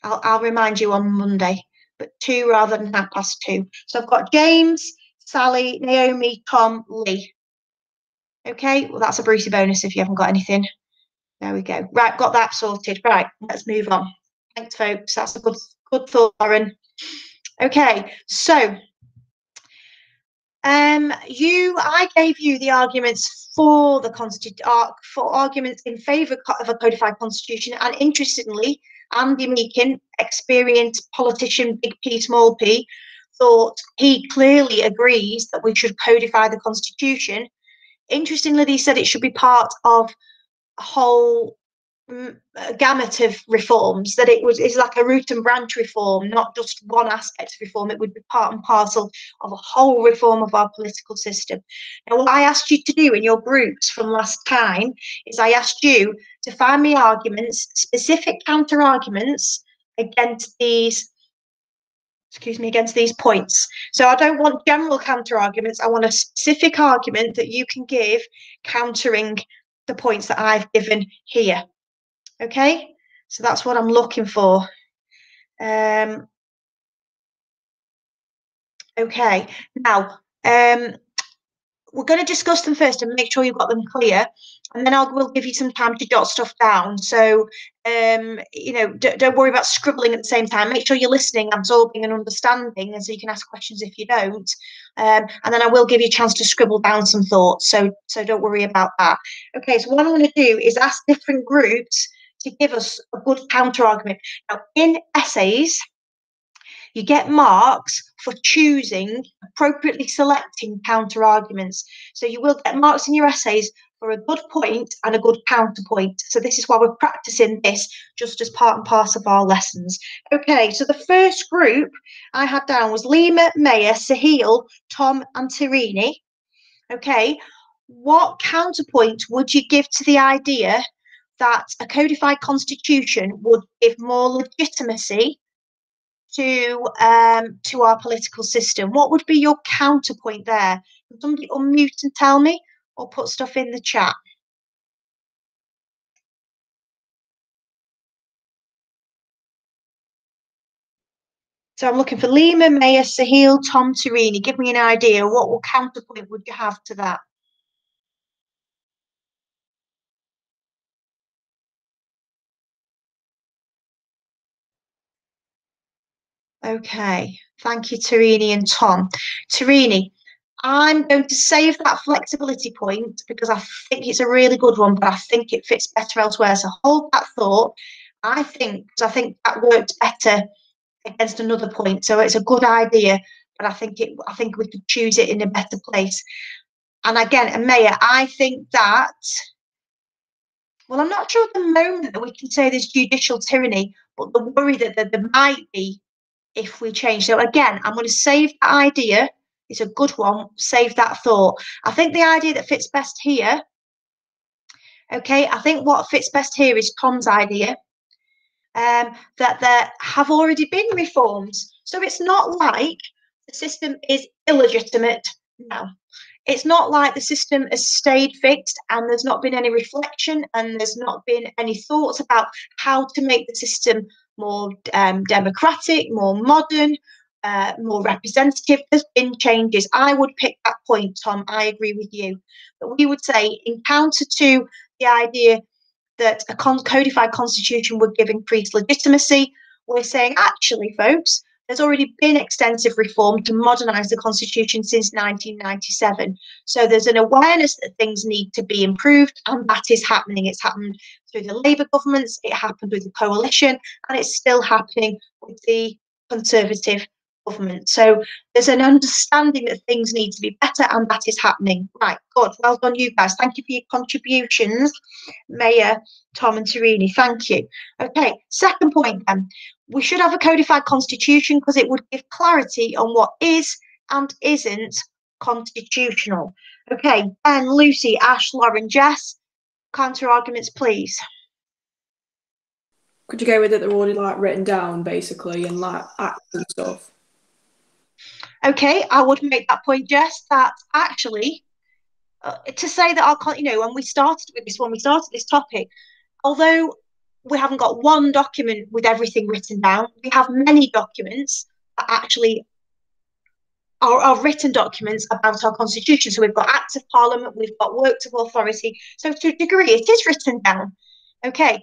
I'll remind you on Monday, but 2 rather than 2:30. So I've got James, Sally, Naomi, Tom, Lee. Okay, well, that's a Brucey bonus if you haven't got anything. There we go. Right, got that sorted. Right, let's move on. Thanks, folks. That's a good thought, Lauren. Okay, so I gave you the arguments for the for arguments in favour of a codified constitution, and interestingly, Andy Meakin, experienced politician, big P, small p, thought he clearly agrees that we should codify the constitution. Interestingly, he said it should be part of a whole gamut of reforms, that it's like a root and branch reform, not just one aspect of reform. It would be part and parcel of a whole reform of our political system. Now, what I asked you to do in your groups from last time is I asked you to find me arguments, specific counter arguments against these points. So I don't want general counter arguments. I want a specific argument that you can give countering the points that I've given here. Okay, so that's what I'm looking for. Okay, now we're going to discuss them first and make sure you've got them clear, and then we'll give you some time to jot stuff down. So don't worry about scribbling at the same time. Make sure you're listening, absorbing and understanding, and so you can ask questions if you don't. And then I will give you a chance to scribble down some thoughts, so don't worry about that. Okay, so what I'm going to do is ask different groups to give us a good counter argument. Now, in essays, you get marks for choosing, appropriately selecting counter arguments. So you will get marks in your essays for a good point and a good counterpoint. So this is why we're practicing this just as part and parcel of our lessons. Okay, so the first group I had down was Lima, Maya, Sahil, Tom and Tirini. Okay, what counterpoint would you give to the idea that a codified constitution would give more legitimacy to our political system. What would be your counterpoint there? Can somebody unmute and tell me, or put stuff in the chat? So I'm looking for Lima, Maya, Sahil, Tom, Tarini. Give me an idea. What counterpoint would you have to that? Okay, thank you, Tarini and Tom. Tarini, I'm going to save that flexibility point because I think it's a really good one, but I think it fits better elsewhere. So hold that thought. I think that worked better against another point. So it's a good idea, but I think we could choose it in a better place. And again, Maya, I think that, well, I'm not sure at the moment that we can say there's judicial tyranny, but the worry that there might be if we change. So again, I'm going to save that idea. It's a good one. Save that thought. I think the idea that fits best here, okay, I think what fits best here is Tom's idea, that there have already been reforms. So it's not like the system is illegitimate. No. It's not like the system has stayed fixed and there's not been any reflection and there's not been any thoughts about how to make the system more democratic, more modern, more representative. There's been changes. I would pick that point, Tom. I agree with you. But we would say, in counter to the idea that a codified constitution would give increased legitimacy, we're saying, actually, folks, there's already been extensive reform to modernise the constitution since 1997. So there's an awareness that things need to be improved, and that is happening. It's happened through the Labour governments, it happened with the coalition, and it's still happening with the Conservative government. So there's an understanding that things need to be better, and that is happening. Right, good. Well done, you guys. Thank you for your contributions, Mayor, Tom and Tarini. Thank you. Okay, second point then. We should have a codified constitution because it would give clarity on what is and isn't constitutional. Okay, Ben, Lucy, Ash, Lauren, Jess, counter arguments, please. Could you go with it? They're already like written down basically and like acts and stuff. Okay, I would make that point, Jess, that actually to say that when we started this topic, although we haven't got one document with everything written down, we have many documents that actually are written documents about our constitution. So we've got Acts of Parliament, we've got Works of Authority. So to a degree, it is written down. Okay.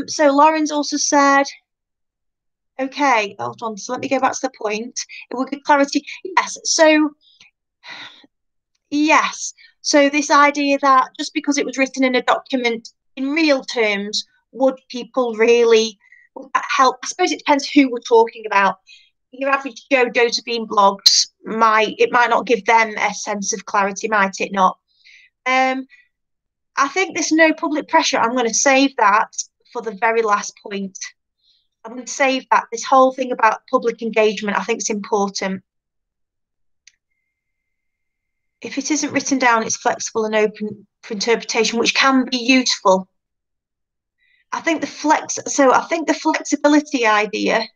So Lauren's also said, okay, hold on. So let me go back to the point. It will give clarity. Yes. So yes. So this idea that just because it was written in a document in real terms, would people really help? I suppose it depends who we're talking about. Your average Joe Josephine blogs might not give them a sense of clarity, might it not? I think there's no public pressure. I'm going to save that for the very last point. I'm going to save that. This whole thing about public engagement, I think it's important. If it isn't written down, it's flexible and open for interpretation, which can be useful. I think the flexibility idea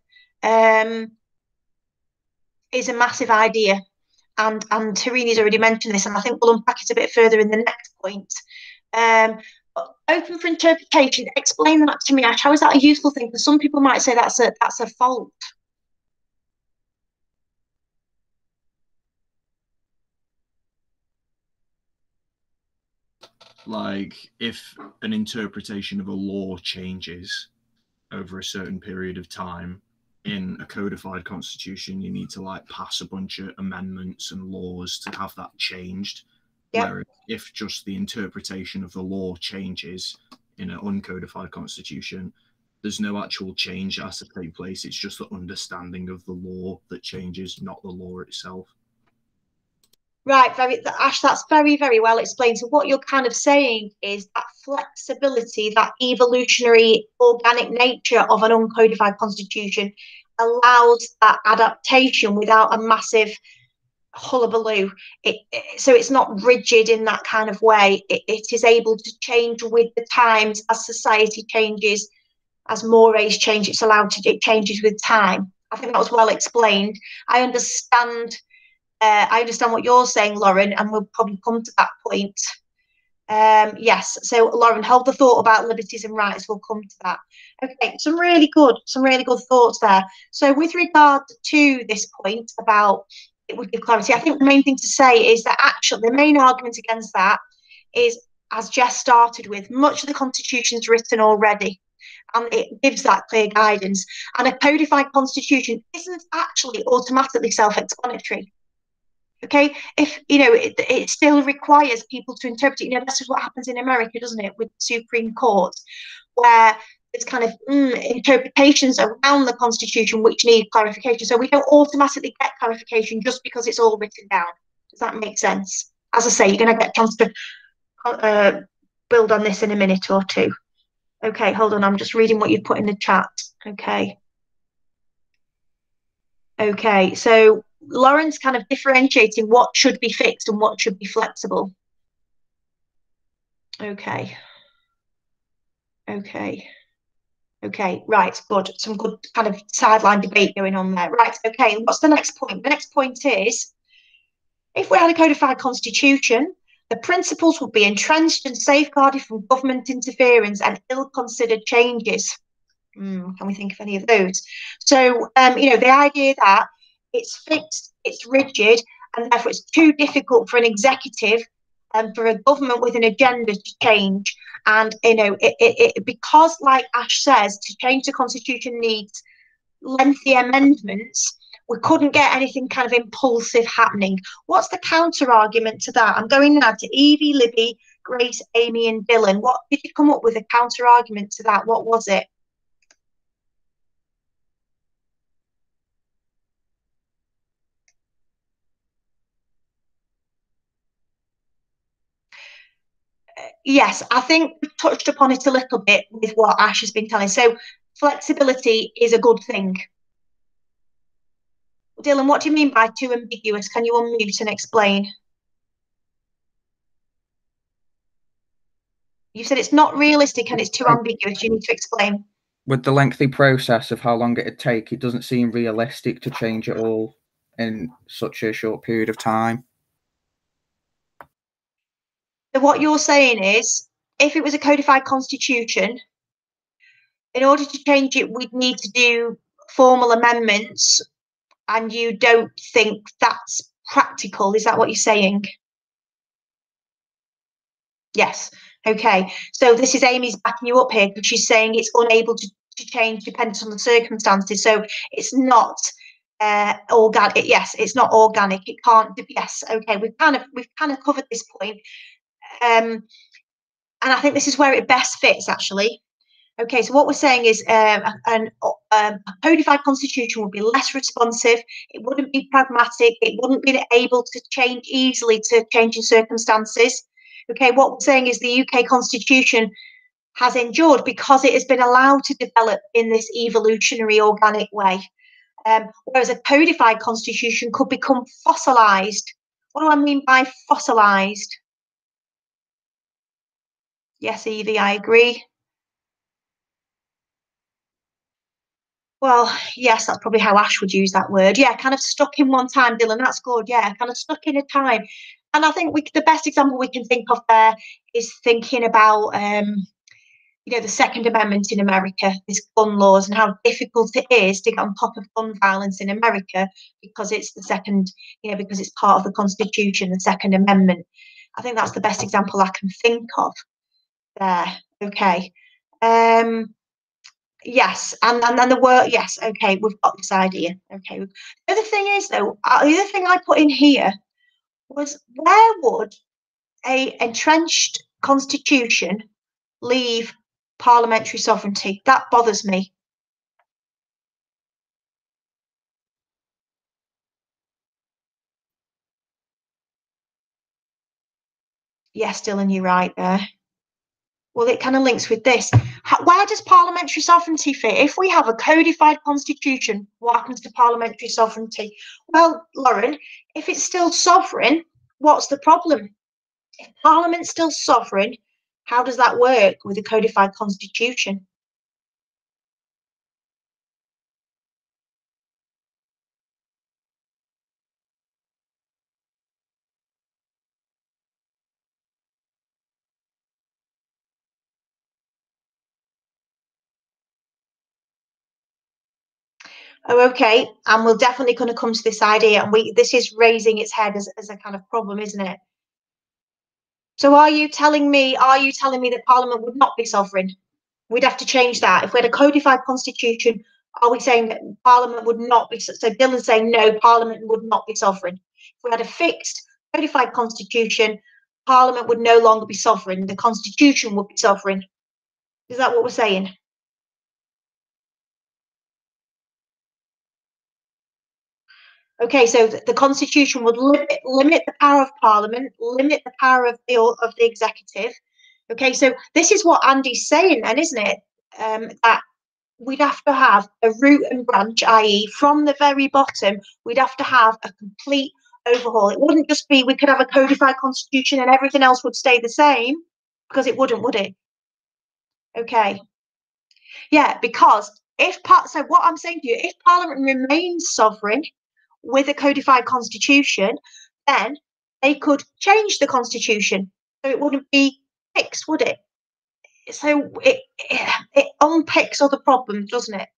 is a massive idea, and Tarini's already mentioned this, and I think we'll unpack it a bit further in the next point. Open for interpretation. Explain that to me, Ash. How is that a useful thing? Because some people might say that's a fault. Like, if an interpretation of a law changes over a certain period of time in a codified constitution, you need to like pass a bunch of amendments and laws to have that changed. Yep. Whereas if just the interpretation of the law changes in an uncodified constitution, there's no actual change that has to take place. It's just the understanding of the law that changes, not the law itself. Right, Ash, that's very, very well explained. So what you're kind of saying is that flexibility, that evolutionary organic nature of an uncodified constitution allows that adaptation without a massive hullabaloo. So it's not rigid in that kind of way. It is able to change with the times as society changes, as mores change. It changes with time. I think that was well explained. I understand what you're saying, Lauren, and we'll probably come to that point. Yes, so Lauren, hold the thought about liberties and rights. We'll come to that. Okay, some really good thoughts there. So with regard to this point about it would give clarity, I think the main thing to say is that actually the main argument against that is, as Jess started with, much of the Constitution's written already, and it gives that clear guidance. And a codified constitution isn't actually automatically self-explanatory. Okay, if it still requires people to interpret it. This is what happens in America, doesn't it, with the Supreme Court, where there's kind of interpretations around the Constitution which need clarification. So we don't automatically get clarification just because it's all written down. Does that make sense? As I say, you're going to get a chance to build on this in a minute or two. Okay, hold on. I'm just reading what you've put in the chat. Okay, so Lauren's kind of differentiating what should be fixed and what should be flexible. Okay, right, good. Some good kind of sideline debate going on there. Right, okay, what's the next point? The next point is, if we had a codified constitution, the principles would be entrenched and safeguarded from government interference and ill-considered changes. Can we think of any of those? So, the idea that it's fixed, it's rigid, and therefore it's too difficult for an executive and for a government with an agenda to change. And, because, like Ash says, to change the Constitution needs lengthy amendments, we couldn't get anything kind of impulsive happening. What's the counter argument to that? I'm going now to Evie, Libby, Grace, Amy, and Dylan. What did you come up with a counter argument to that? What was it? Yes, I think we touched upon it a little bit with what Ash has been telling. So flexibility is a good thing. Dylan, what do you mean by too ambiguous? Can you unmute and explain? You said it's not realistic and it's too ambiguous. You need to explain. With the lengthy process of how long it'd take, it doesn't seem realistic to change it all in such a short period of time. So what you're saying is, if it was a codified constitution, in order to change it, we'd need to do formal amendments, and you don't think that's practical. Is that what you're saying? Yes. Okay. So this is Amy's backing you up here, because she's saying it's unable to change depending on the circumstances. So it's not organic. Yes, it's not organic. It can't. Yes. Okay. We've kind of covered this point. And I think this is where it best fits, actually. Okay, so what we're saying is a codified constitution would be less responsive, it wouldn't be pragmatic, it wouldn't be able to change easily to changing circumstances. Okay, what we're saying is the UK constitution has endured because it has been allowed to develop in this evolutionary organic way. Whereas a codified constitution could become fossilised. What do I mean by fossilised? Yes, Evie, I agree. Well, yes, that's probably how Ash would use that word. Yeah, kind of stuck in one time, Dylan. That's good. Yeah, kind of stuck in a time. And I think the best example we can think of there is thinking about, the Second Amendment in America, these gun laws, and how difficult it is to get on top of gun violence in America because it's the second, because it's part of the Constitution, the Second Amendment. I think that's the best example I can think of there. Okay. Yes, and the word, yes, okay, we've got this idea. Okay. The other thing is, though, the other thing I put in here was, where would a entrenched constitution leave parliamentary sovereignty? That bothers me. Yes, Dylan, you're right there. Well, it kind of links with this. Where does parliamentary sovereignty fit? If we have a codified constitution, what happens to parliamentary sovereignty? Well, Lauren, if it's still sovereign, what's the problem? If Parliament's still sovereign, how does that work with a codified constitution? Oh, okay. And we're definitely going to come to this idea, and this is raising its head as a kind of problem, isn't it? So are you telling me that Parliament would not be sovereign? We'd have to change that. If we had a codified constitution, are we saying that Parliament would not be? So Dylan's saying no, Parliament would not be sovereign. If we had a fixed codified constitution, Parliament would no longer be sovereign. The constitution would be sovereign. Is that what we're saying? Okay, so the constitution would limit the power of Parliament, limit the power of the executive. Okay, so this is what Andy's saying then, isn't it? That we'd have to have a root and branch, i.e. from the very bottom, we'd have to have a complete overhaul. It wouldn't just be we could have a codified constitution and everything else would stay the same, because it wouldn't, would it? Okay. Yeah, because so what I'm saying to you, if Parliament remains sovereign with a codified constitution, then they could change the constitution. So it wouldn't be fixed, would it? So it unpicks other problems, doesn't it?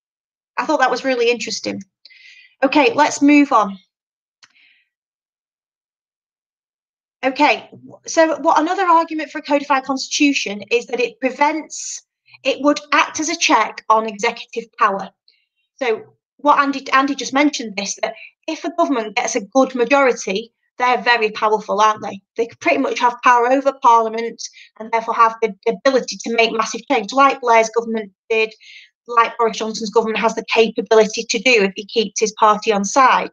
I thought that was really interesting. Okay, let's move on. Okay, so what another argument for a codified constitution is that it would act as a check on executive power. So what Andy just mentioned this, that if a government gets a good majority, they're very powerful, aren't they? They pretty much have power over Parliament and therefore have the ability to make massive change, like Blair's government did, like Boris Johnson's government has the capability to do if he keeps his party on side.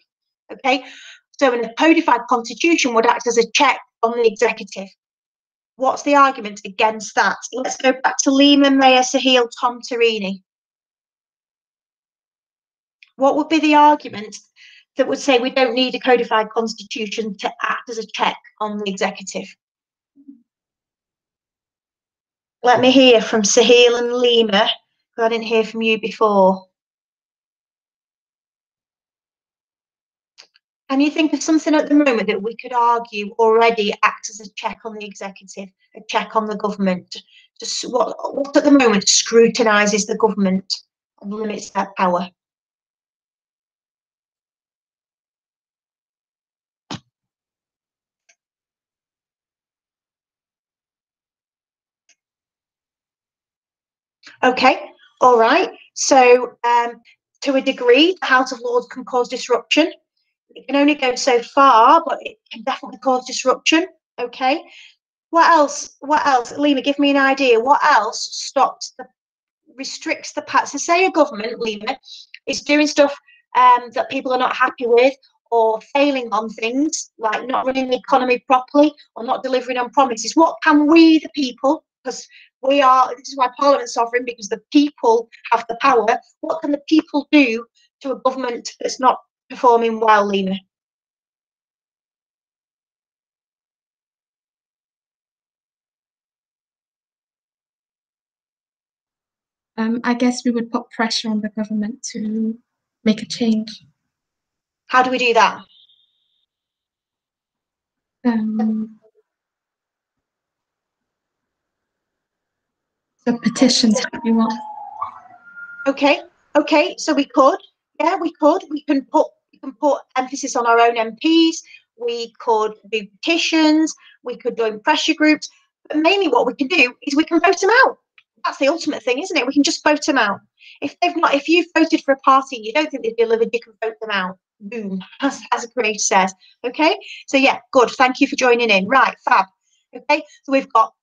Okay, so a codified constitution would act as a check on the executive. What's the argument against that? Let's go back to Lehman, Mayer, Sahil, Tom, Tarini. What would be the argument that would say we don't need a codified constitution to act as a check on the executive? Let me hear from Sahil and Lima, because I didn't hear from you before. Can you think of something at the moment that we could argue already acts as a check on the executive, a check on the government? Just what at the moment scrutinises the government and limits their power? Okay, all right. So to a degree, the House of Lords can cause disruption. It can only go so far, but it can definitely cause disruption. Okay. What else? What else? Lima, give me an idea. What else restricts the power? So say a government, Lima, is doing stuff that people are not happy with, or failing on things, like not running the economy properly or not delivering on promises. What can we, the people, because this is why Parliament's sovereign, because the people have the power. What can the people do to a government that's not performing well, Lena? I guess we would put pressure on the government to make a change. How do we do that? The petitions that we want. Okay, so we could, we can put emphasis on our own MPs, we could do petitions, we could do pressure groups, but mainly what we can do is we can vote them out. That's the ultimate thing, isn't it? We can just vote them out. If you've voted for a party and you don't think they've delivered, you can vote them out. Boom, as a creator says. Okay, so yeah, good. Thank you for joining in. Right, fab. Okay, so we've got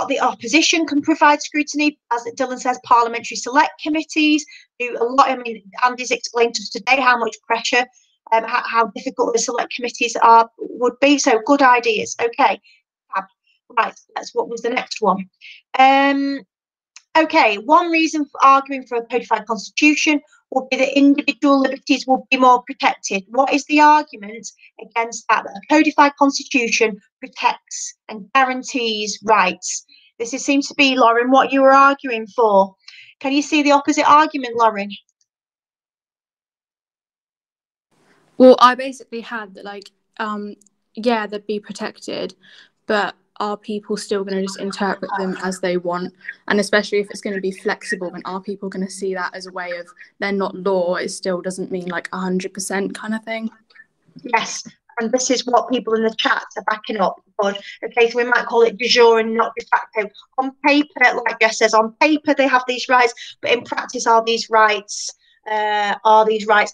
the opposition can provide scrutiny, as Dylan says. Parliamentary select committees do a lot. I mean, Andy's explained to us today how much pressure, how difficult the select committees would be. So good ideas. Okay, fab. Right. What was the next one? Okay, one reason for arguing for a codified constitution would be that individual liberties would be more protected. What is the argument against that? That a codified constitution protects and guarantees rights. Seems to be, Lauren, what you were arguing for. Can you see the opposite argument, Lauren? Well, I basically had that, like, yeah, they'd be protected, but are people still going to just interpret them as they want? And especially if it's going to be flexible, then are people going to see that as a way of they're not law, it still doesn't mean like 100% kind of thing? Yes, and this is what people in the chat are backing up. But okay, so we might call it de jure and not de facto. On paper, like Jess says, on paper they have these rights, but in practice, are these rights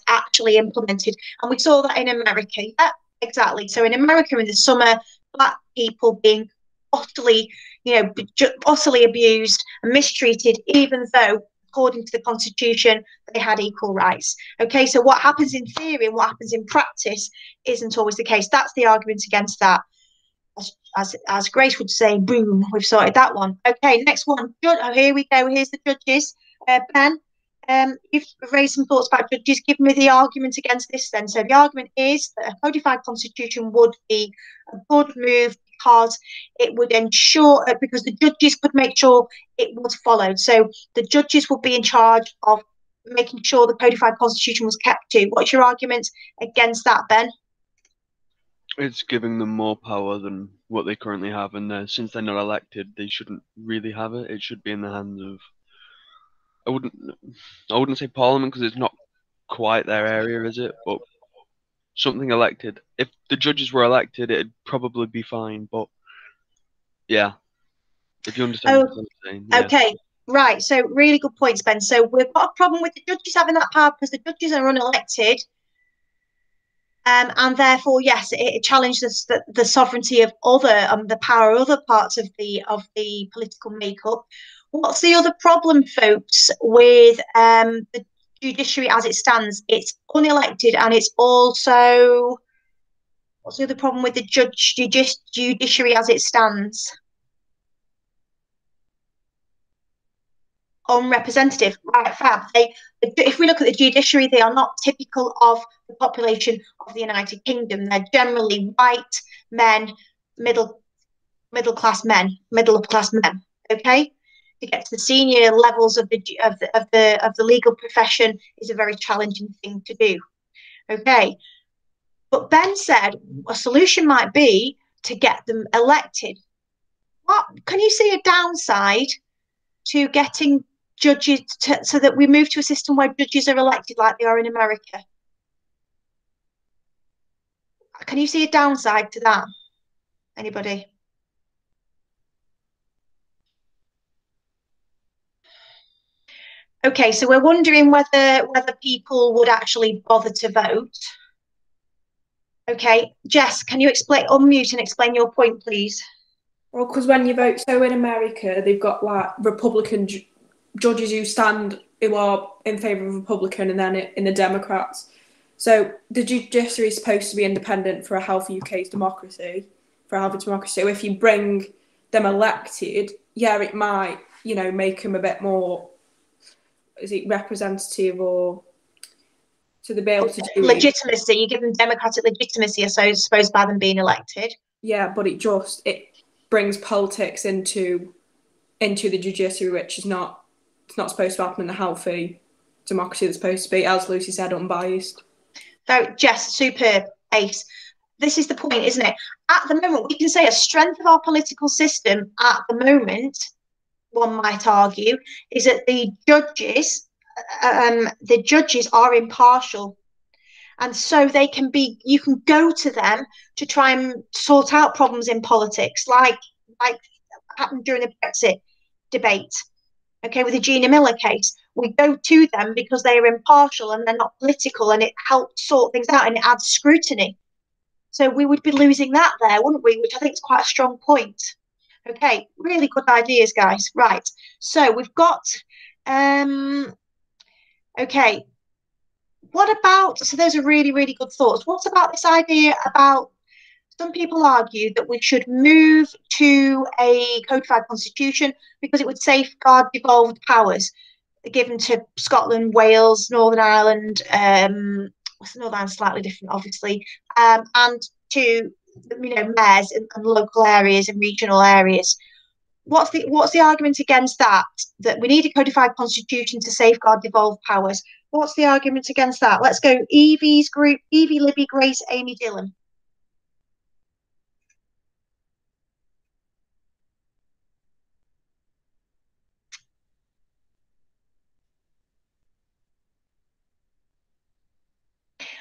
actually implemented? And we saw that in America. Yeah, exactly. So in America in the summer, Black people being utterly, utterly abused and mistreated, even though, according to the Constitution, they had equal rights. Okay, so what happens in theory and what happens in practice isn't always the case. That's the argument against that. As Grace would say, boom, we've sorted that one. Okay, next one. Oh, here we go. Here's the judges. Ben, you've raised some thoughts about judges. Give me the argument against this then. So the argument is that a codified constitution would be a good move because it would ensure, because the judges could make sure it was followed. So the judges would be in charge of making sure the codified constitution was kept to. What's your argument against that, Ben? It's giving them more power than what they currently have, and since they're not elected, they shouldn't really have it. It should be in the hands of, I wouldn't say Parliament because it's not quite their area, is it? But something elected. If the judges were elected, it'd probably be fine. But yeah, if you understand what I'm saying. Yeah. Okay, right. So really good points, Ben. So we've got a problem with the judges having that power because the judges are unelected. And therefore, yes, it challenges the sovereignty of the power of other parts of the political makeup. What's the other problem, folks, with the judiciary as it stands? It's unelected, and it's also, what's the other problem with the judiciary as it stands? Unrepresentative, right? Fab. If we look at the judiciary, they are not typical of the population of the United Kingdom. They're generally white men, middle class men, middle of class men. Okay, to get to the senior levels of the legal profession is a very challenging thing to do. Okay, but Ben said a solution might be to get them elected. What can you see a downside to getting judges so that we move to a system where judges are elected like they are in America? Can you see a downside to that? Anybody? Okay, so we're wondering whether people would actually bother to vote. Okay, Jess, can you unmute and explain your point, please? Well, because when you vote, so in America, they've got like Republican judges who are in favour of Republican, and then in the Democrats. So the judiciary is supposed to be independent for a healthy UK's democracy, for a healthy democracy. So if you bring them elected, yeah, it might, make them a bit more, is it representative, or so they'll be able to do legitimacy. You give them democratic legitimacy, I suppose, by them being elected. Yeah, but it brings politics into the judiciary, which is not supposed to happen in a healthy democracy. That's supposed to be, as Lucy said, unbiased. So, Jess, superb, ace. This is the point, isn't it? At the moment, we can say a strength of our political system at the moment, one might argue, is that the judges are impartial. And so you can go to them to try and sort out problems in politics, like happened during the Brexit debate. Okay, with the Gina Miller case, we go to them because they are impartial and they're not political, and it helps sort things out and it adds scrutiny. So we would be losing that there, wouldn't we? Which I think is quite a strong point. Okay, really good ideas, guys. Right, so we've got, okay, what about, so those are really, really good thoughts. What about this idea about, some people argue that we should move to a codified constitution because it would safeguard devolved powers given to Scotland, Wales, Northern Ireland, Northern Ireland slightly different, obviously, and to mayors and local areas and regional areas. What's the argument against that? That we need a codified constitution to safeguard devolved powers. What's the argument against that? Let's go. Evie's group: Evie, Libby, Grace, Amy, Dylan.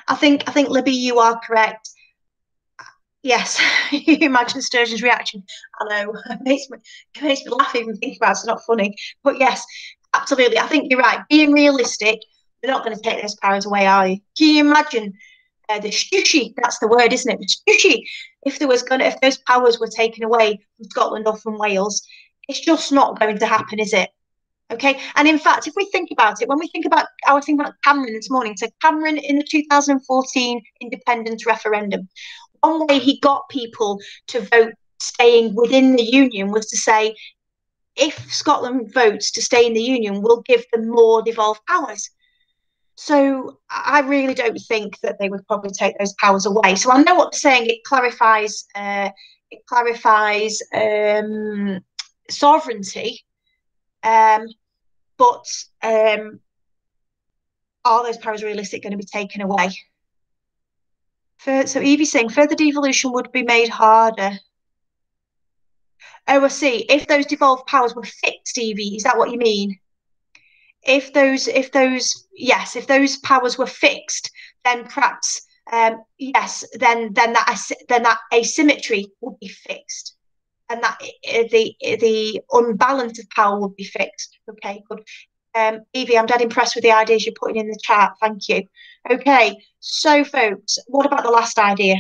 I think Libby, you are correct. Yes, you imagine Sturgeon's reaction. I know, it makes me laugh even thinking about it. It's not funny, but yes, absolutely. I think you're right. Being realistic, we're not going to take those powers away, are you? Can you imagine the shushy? That's the word, isn't it? The shushy. If those powers were taken away from Scotland or from Wales, it's just not going to happen, is it? Okay, and in fact, if we think about it, when we think about, I was thinking about Cameron this morning. So Cameron in the 2014 independence referendum, one way he got people to vote staying within the union was to say, if Scotland votes to stay in the union, we'll give them more devolved powers. So I really don't think that they would probably take those powers away. So I know what they're saying. It clarifies sovereignty. But are those powers realistic going to be taken away? So Evie's saying further devolution would be made harder. Oh, I see. If those devolved powers were fixed, Evie, is that what you mean? If those powers were fixed, then perhaps yes, then that asymmetry would be fixed, and that the unbalance of power would be fixed. Okay, good. Evie, I'm dead impressed with the ideas you're putting in the chat. Thank you. Okay, so folks, what about the last idea?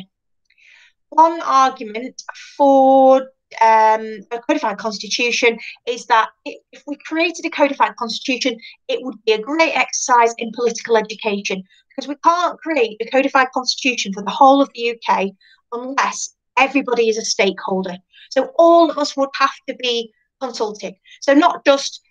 One argument for a codified constitution is that if we created a codified constitution, it would be a great exercise in political education, because we can't create a codified constitution for the whole of the UK unless everybody is a stakeholder. So all of us would have to be consulted. So not just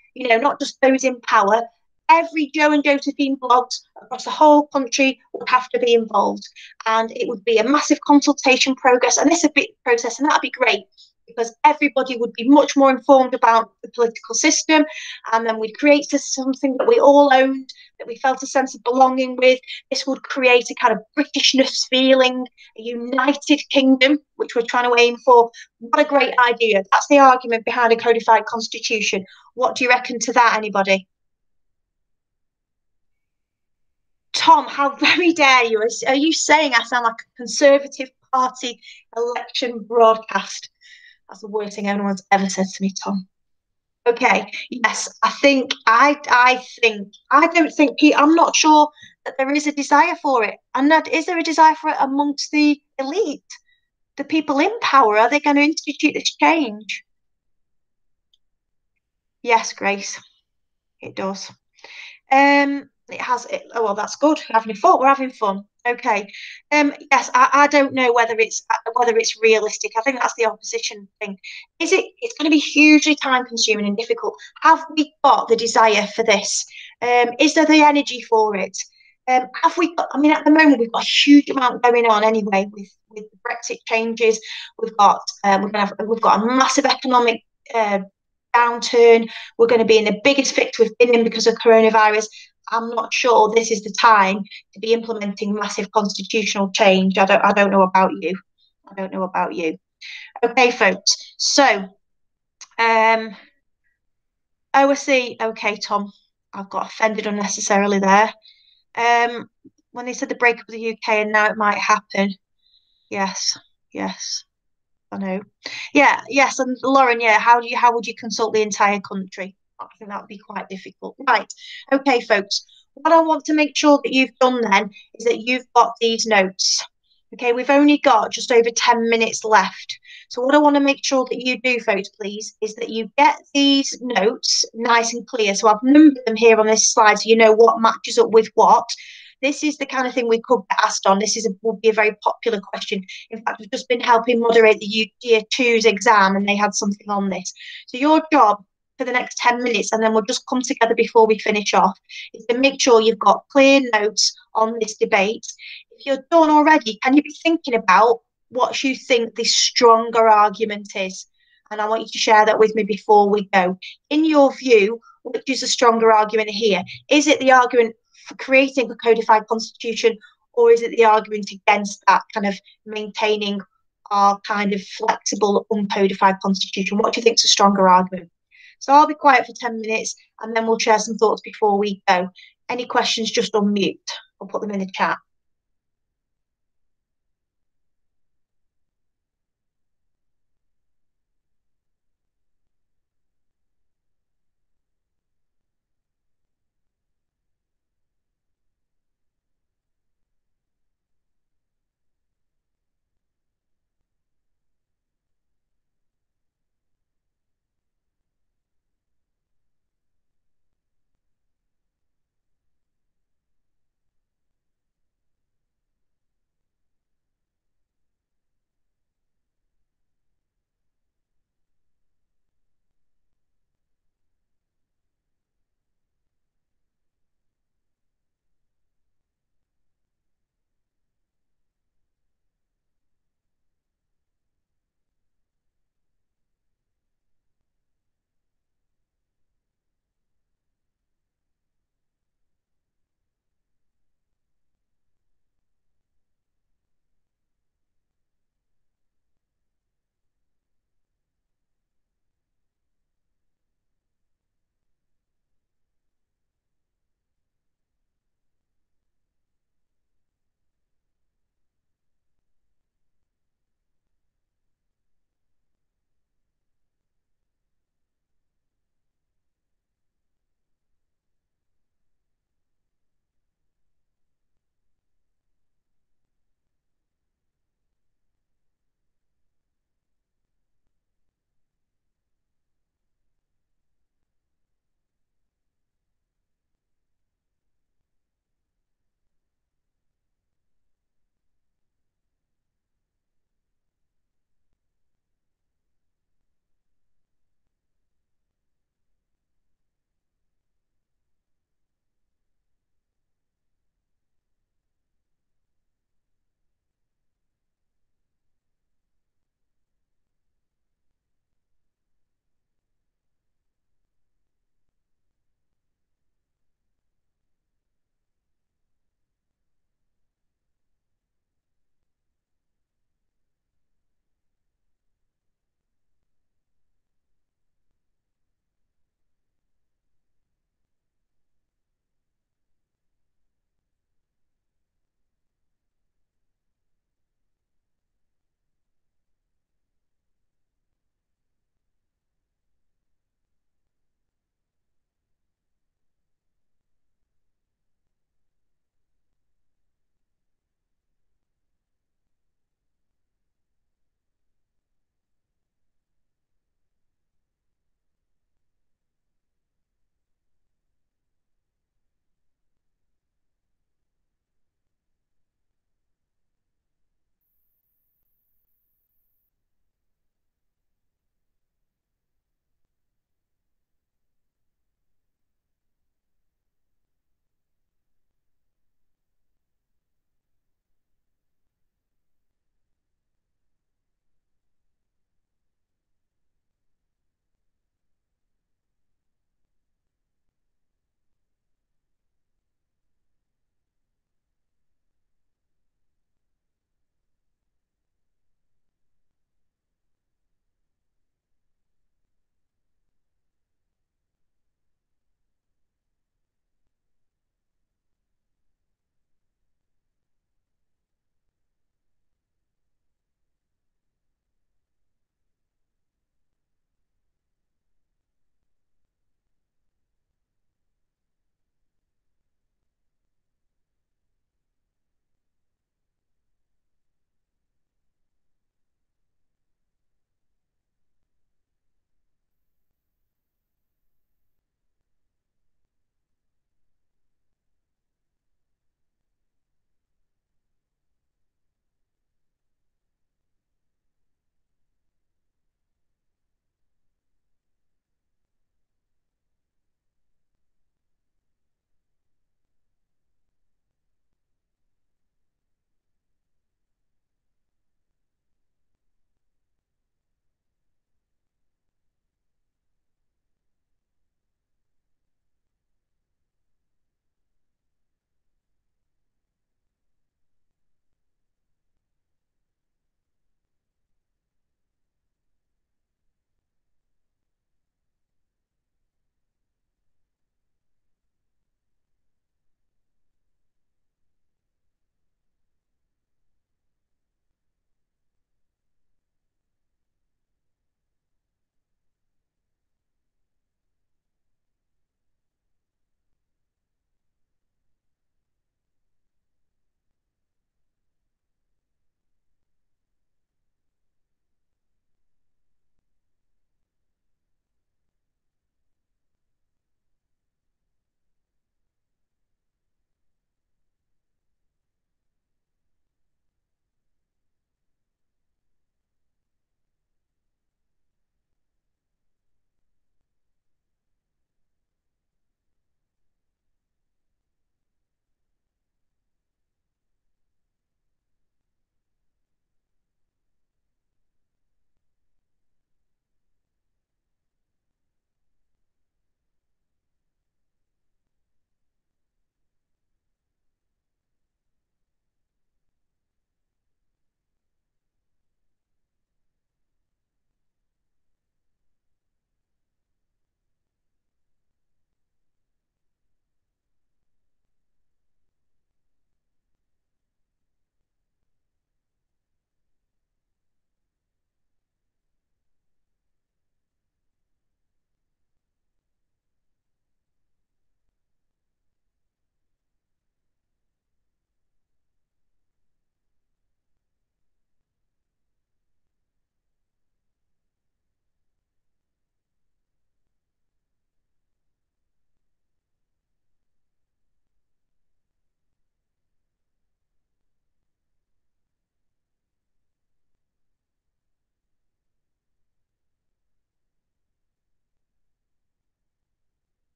those in power. Every Joe and Josephine blogs across the whole country would have to be involved, and it would be a massive consultation process, and that'd be great, because everybody would be much more informed about the political system, and then we'd create something that we all owned, that we felt a sense of belonging with. This would create a kind of Britishness feeling, a united kingdom, which we're trying to aim for. What a great idea. That's the argument behind a codified constitution. What do you reckon to that, anybody? Tom, how very dare you? Are you saying I sound like a Conservative Party election broadcast? That's the worst thing anyone's ever said to me, Tom. Okay, yes, I'm not sure that there is a desire for it. And is there a desire for it amongst the elite? The people in power, are they going to institute this change? Yes, Grace, it does. It has it. Oh, well, that's good. We're having fun. Okay. Yes, I don't know whether it's realistic. I think that's the opposition thing. It's going to be hugely time consuming and difficult. Have we got the desire for this? Is there the energy for it? Have we got? I mean, at the moment we've got a huge amount going on anyway with the Brexit changes. We've got a massive economic downturn. We're going to be in the biggest fix we've been in because of coronavirus. I'm not sure this is the time to be implementing massive constitutional change. I don't know about you. Okay, folks. So, I see. Okay, Tom, I've got offended unnecessarily there. When they said the breakup of the UK and now it might happen. Yes, I know. Yeah, yes, and Lauren, yeah, how would you consult the entire country? I think that would be quite difficult. Right. Okay, folks. What I want to make sure that you've done then is that you've got these notes. Okay, we've only got just over 10 minutes left. So what I want to make sure that you do, folks, please, is that you get these notes nice and clear. So I've numbered them here on this slide so you know what matches up with what. This is the kind of thing we could be asked on. Would be a very popular question. In fact, we've just been helping moderate the Year 2's exam and they had something on this. So your job for the next 10 minutes, and then we'll just come together before we finish off, is to make sure you've got clear notes on this debate. If you're done already, can you be thinking about what you think the stronger argument is? And I want you to share that with me before we go. In your view, which is the stronger argument here? Is it the argument for creating a codified constitution, or is it the argument against that, kind of maintaining our kind of flexible, uncodified constitution? What do you think is a stronger argument? So I'll be quiet for 10 minutes and then we'll share some thoughts before we go. Any questions, just unmute or put them in the chat.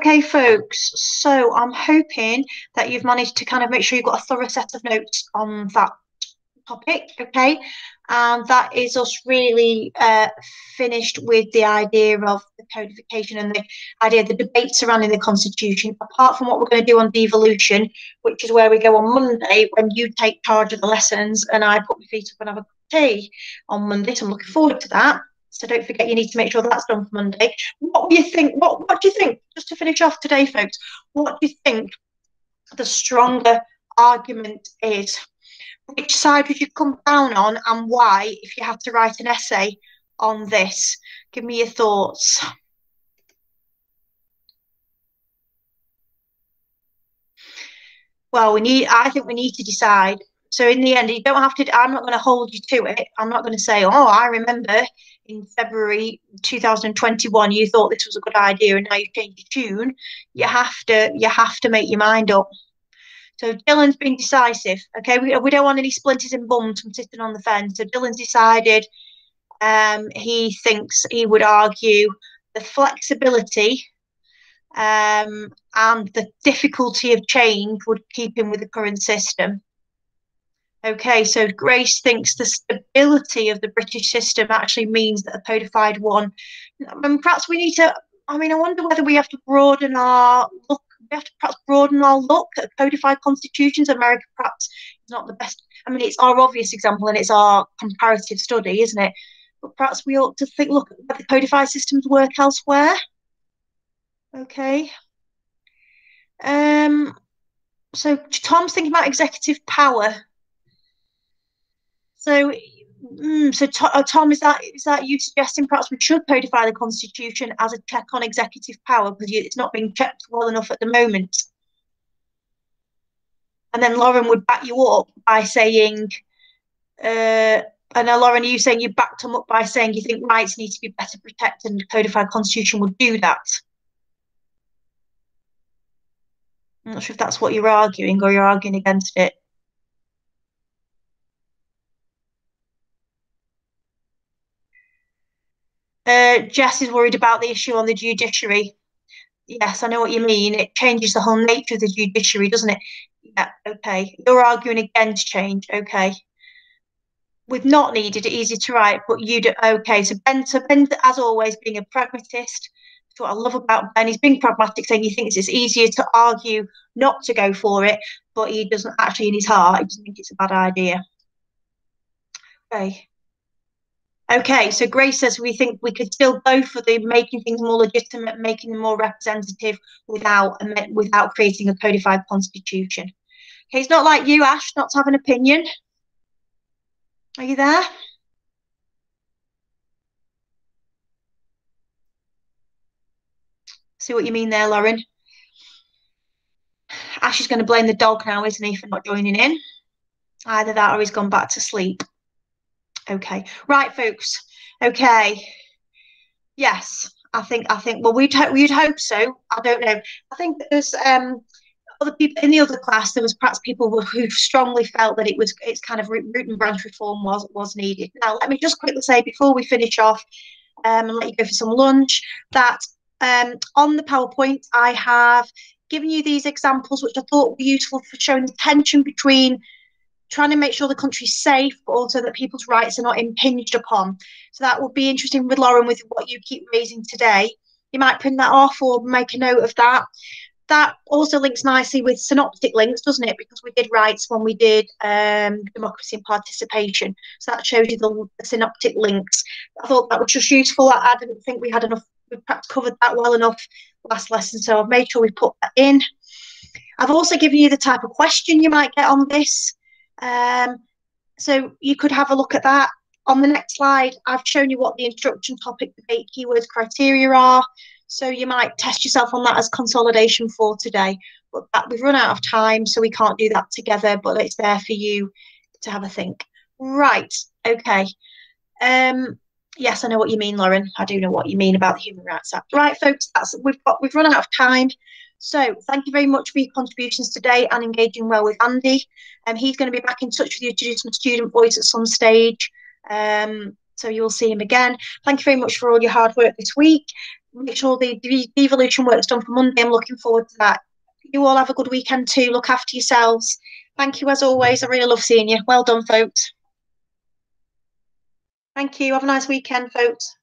Okay, folks, so I'm hoping that you've managed to kind of make sure you've got a thorough set of notes on that topic, okay? And that is us really finished with the idea of the codification and the idea of the debate surrounding the Constitution, apart from what we're going to do on devolution, which is where we go on Monday when you take charge of the lessons and I put my feet up and have a cup of tea on Monday. So I'm looking forward to that. So don't forget, you need to make sure that's done for Monday. What do you think? What do you think? Just to finish off today, folks, what do you think the stronger argument is? Which side would you come down on and why, if you had to write an essay on this? Give me your thoughts. Well, I think we need to decide. So in the end, you don't have to, I'm not going to hold you to it. I'm not going to say, oh, I remember in February 2021, you thought this was a good idea and now you've changed your tune. You have to make your mind up. So Dylan's been decisive. Okay, we don't want any splinters and bums from sitting on the fence. So Dylan's decided he thinks he would argue the flexibility and the difficulty of change would keep him with the current system. Okay, so Grace thinks the stability of the British system actually means that a codified one, and perhaps we need to, I wonder whether we have to broaden our look. We have to perhaps broaden our look at codified constitutions. America perhaps is not the best. It's our obvious example and it's our comparative study, isn't it? But perhaps we ought to look at whether codified systems work elsewhere. Okay. So Tom's thinking about executive power. So Tom, is that you suggesting perhaps we should codify the Constitution as a check on executive power because it's not being checked well enough at the moment? And then Lauren would back you up by saying, and Lauren, are you saying you backed him up by saying you think rights need to be better protected and the codified Constitution would do that? I'm not sure if that's what you're arguing or you're arguing against it. Jess is worried about the issue on the judiciary. Yes, I know what you mean. It changes the whole nature of the judiciary, doesn't it? Yeah, okay. You're arguing against change, okay. With not needed, easy to write, but you do, okay. So Ben, as always, being a pragmatist. That's what I love about Ben. He's being pragmatic, saying he thinks it's easier to argue not to go for it, but he doesn't actually, in his heart, he doesn't think it's a bad idea. Okay. Okay, so Grace says we think we could still go for the making things more legitimate, making them more representative without creating a codified constitution. Okay, it's not like you, Ash, not to have an opinion. Are you there? See what you mean there, Lauren. Ash is going to blame the dog now, isn't he, for not joining in? Either that or he's gone back to sleep. Okay, right, folks. Okay. Yes, I think. Well, we'd hope so. I don't know. I think that there's other people in the other class. There was perhaps people who strongly felt that it's kind of root and branch reform was needed. Now, let me just quickly say before we finish off, and let you go for some lunch, that on the PowerPoint I have given you these examples, which I thought were useful for showing the tension between trying to make sure the country's safe, but also that people's rights are not impinged upon. So that would be interesting with Lauren, with what you keep raising today. You might print that off or make a note of that. That also links nicely with synoptic links, doesn't it? Because we did rights when we did democracy and participation. So that shows you the synoptic links. I thought that was just useful. I didn't think we had enough, we perhaps covered that well enough last lesson. So I've made sure we put that in. I've also given you the type of question you might get on this. So you could have a look at that. On the next slide, I've shown you what the instruction, topic, debate, keywords, criteria are. So you might test yourself on that as consolidation for today. But we've run out of time, so we can't do that together, but it's there for you to have a think. Right, okay. Yes, I know what you mean, Lauren. I do know what you mean about the Human Rights Act. Right, folks, we've run out of time. So thank you very much for your contributions today and engaging well with Andy. He's going to be back in touch with you to do some student voice at some stage. So you'll see him again. Thank you very much for all your hard work this week. make sure the devolution work's done for Monday. I'm looking forward to that. You all have a good weekend too. Look after yourselves. Thank you as always. I really love seeing you. Well done, folks. Thank you. Have a nice weekend, folks.